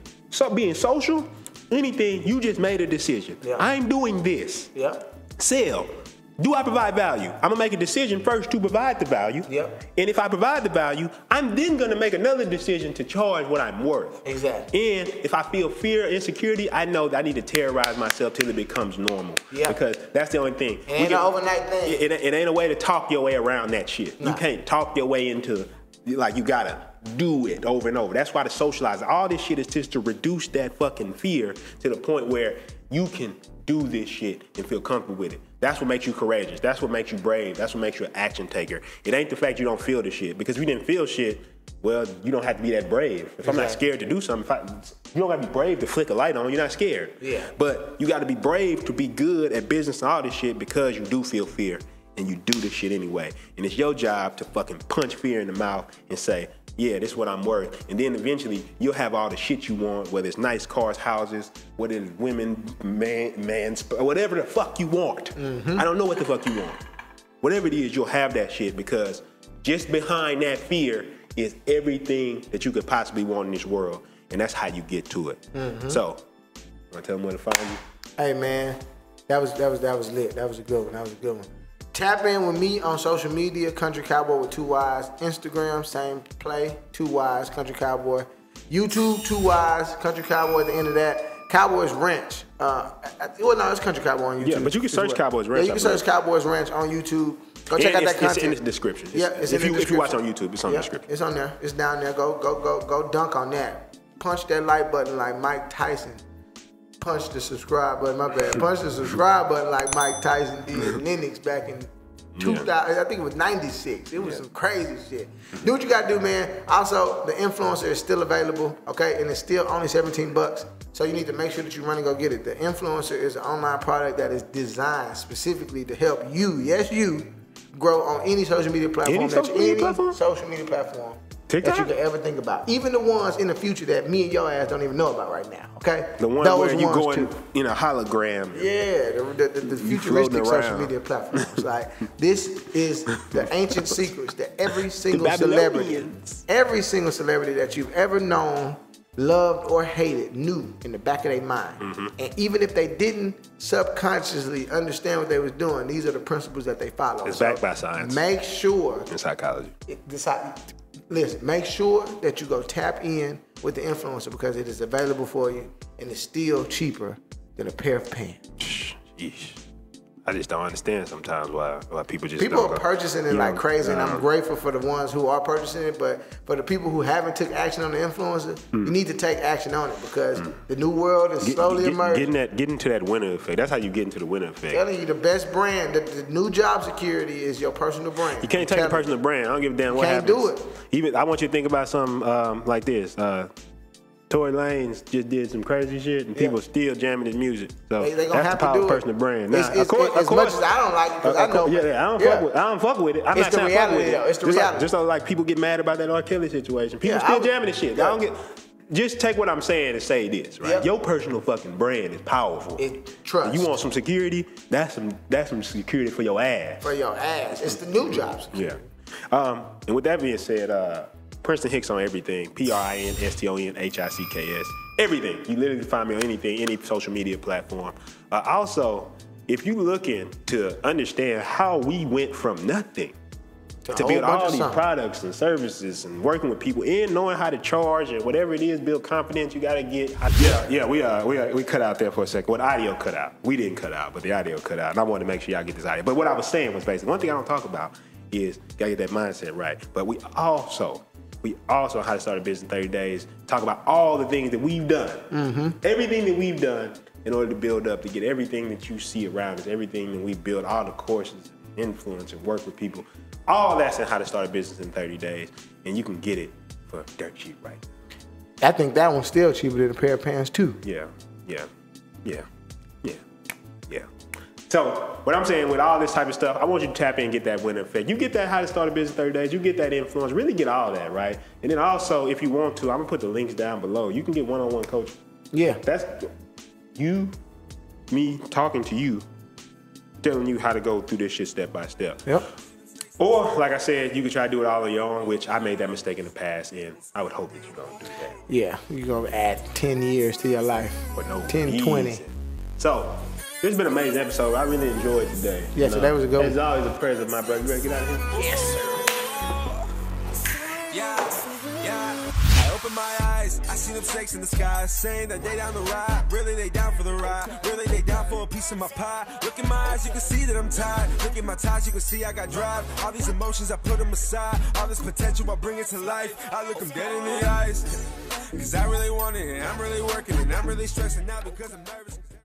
being social, anything, you just made a decision. Yeah. I'm doing this. Yeah. Sell. Do I provide value? I'm gonna make a decision first to provide the value. Yep. And if I provide the value, I'm then gonna make another decision to charge what I'm worth. Exactly. And if I feel fear, insecurity, I know that I need to terrorize myself till it becomes normal. Yeah. Because that's the only thing. It ain't an overnight thing. It ain't a way to talk your way around that shit. Nah. You can't talk your way into, like, you gotta do it over and over. That's why the socializing, all this shit is just to reduce that fucking fear to the point where you can do this shit and feel comfortable with it. That's what makes you courageous. That's what makes you brave. That's what makes you an action taker. It ain't the fact you don't feel the shit. Because if you didn't feel shit, well, you don't have to be that brave. If I'm not scared to do something, you don't have to be brave to flick a light on. You're not scared. Yeah. But you got to be brave to be good at business and all this shit because you do feel fear and you do this shit anyway. And it's your job to fucking punch fear in the mouth and say, yeah, this is what I'm worth. And then eventually you'll have all the shit you want, whether it's nice cars, houses, whether it's women, whatever the fuck you want. I don't know what the fuck you want. Whatever it is, you'll have that shit because just behind that fear is everything that you could possibly want in this world. And that's how you get to it. So, wanna tell them where to find you? Hey man, that was lit. That was a good one. That was a good one. Tap in with me on social media, Country Cowboy with 2 Y's. Instagram, same play, 2 Y's, Country Cowboy. YouTube, 2 Y's, Country Cowboy at the end of that. Cowboys Ranch. Well, no, it's Country Cowboy on YouTube. Yeah, but you can search Cowboys Ranch. Yeah, you can search Cowboys Ranch on YouTube. Go check out that content. It's in the description. Yeah, it's in the description. If you watch on YouTube, it's on the description. It's on there. It's down there. Go dunk on that. Punch that like button like Mike Tyson. Punch the subscribe button, my bad. Punch the subscribe button like Mike Tyson did Linux back in 2000, I think it was 96. It was some crazy shit. Do what you gotta do, man. Also, the influencer is still available, okay? And it's still only $17. So you need to make sure that you run and go get it. The influencer is an online product that is designed specifically to help you, yes you, grow on any social media platform. Any social media platform? TikTok? That you could ever think about. Even the ones in the future that me and your ass don't even know about right now, okay? The ones where you going in a hologram. Yeah, the futuristic social media platforms. Like, this is the ancient secrets that every single celebrity that you've ever known, loved, or hated knew in the back of their mind. And even if they didn't subconsciously understand what they was doing, these are the principles that they follow. It's backed by science. Make sure. And psychology. Listen, make sure that you go tap in with the influencer because it is available for you and it's still cheaper than a pair of pants. Sheesh. I just don't understand sometimes why people just are purchasing it like crazy, and I'm grateful for the ones who are purchasing it, but for the people who haven't took action on the influencer, you need to take action on it because the new world is slowly emerging. Getting to that winner effect. That's how you get into the winner effect. Telling you the best brand, the new job security is your personal brand. You can't take a personal brand. I don't give a damn what happens. Can't do it. Even I want you to think about something like this. Tory Lanez just did some crazy shit, and people still jamming his music. So they gonna that's have the power to do of personal brand. Now, as much as I don't like it, because I know. I don't fuck with it. I'm not saying fuck with it. It's the reality. Just like people get mad about that R. Kelly situation. People still jamming this shit. I don't get. Just take what I'm saying and say this, right? Your personal fucking brand is powerful. Trust. You want some security? That's some security for your ass. For your ass. It's the new job security. Yeah. And with that being said, Prinston Hicks on everything. PRINSTONHICKS. Everything. You literally find me on anything, any social media platform. Also, if you're looking to understand how we went from nothing to build all these products and services and working with people and knowing how to charge and whatever it is, build confidence, you gotta get. We cut out there for a second. Well, the audio cut out. We didn't cut out, but the audio cut out. And I wanted to make sure y'all get this audio. But what I was saying was basically, one thing I don't talk about is gotta get that mindset right. But we also how to start a business in 30 days, talk about all the things that we've done. Everything that we've done in order to build up, to get everything that you see around us, everything that we build, all the courses, influence and work with people, all that's in how to start a business in 30 days. And you can get it for dirt cheap, right? I think that one's still cheaper than a pair of pants too. Yeah. So what I'm saying with all this type of stuff, I want you to tap in and get that winner effect. You get that how to start a business in 30 days, you get that influence, really get all that, right? And then also, if you want to, I'm gonna put the links down below. You can get one-on-one coaching. Yeah. That's me talking to you, telling you how to go through this shit step by step. Yep. Or, like I said, you can try to do it all on your own, which I made that mistake in the past, and I would hope that you're gonna do that. Yeah, you're gonna add 10 years to your life. For no 10, reason. 20. So, this has been an amazing episode. I really enjoyed today. Yeah, today was a good one. As always, a pleasure, my brother. You ready to get out of here? Yes, sir. I open my eyes, I see them snakes in the sky, saying that they down the ride. Really, they down for the ride. Really, they down for a piece of my pie. Look in my eyes, you can see that I'm tired. Look at my ties, you can see I got drive. All these emotions, I put them aside. All this potential, I bring it to life. I look them dead in the eyes, cause I really want it, and I'm really working, and I'm really stressing out because I'm nervous.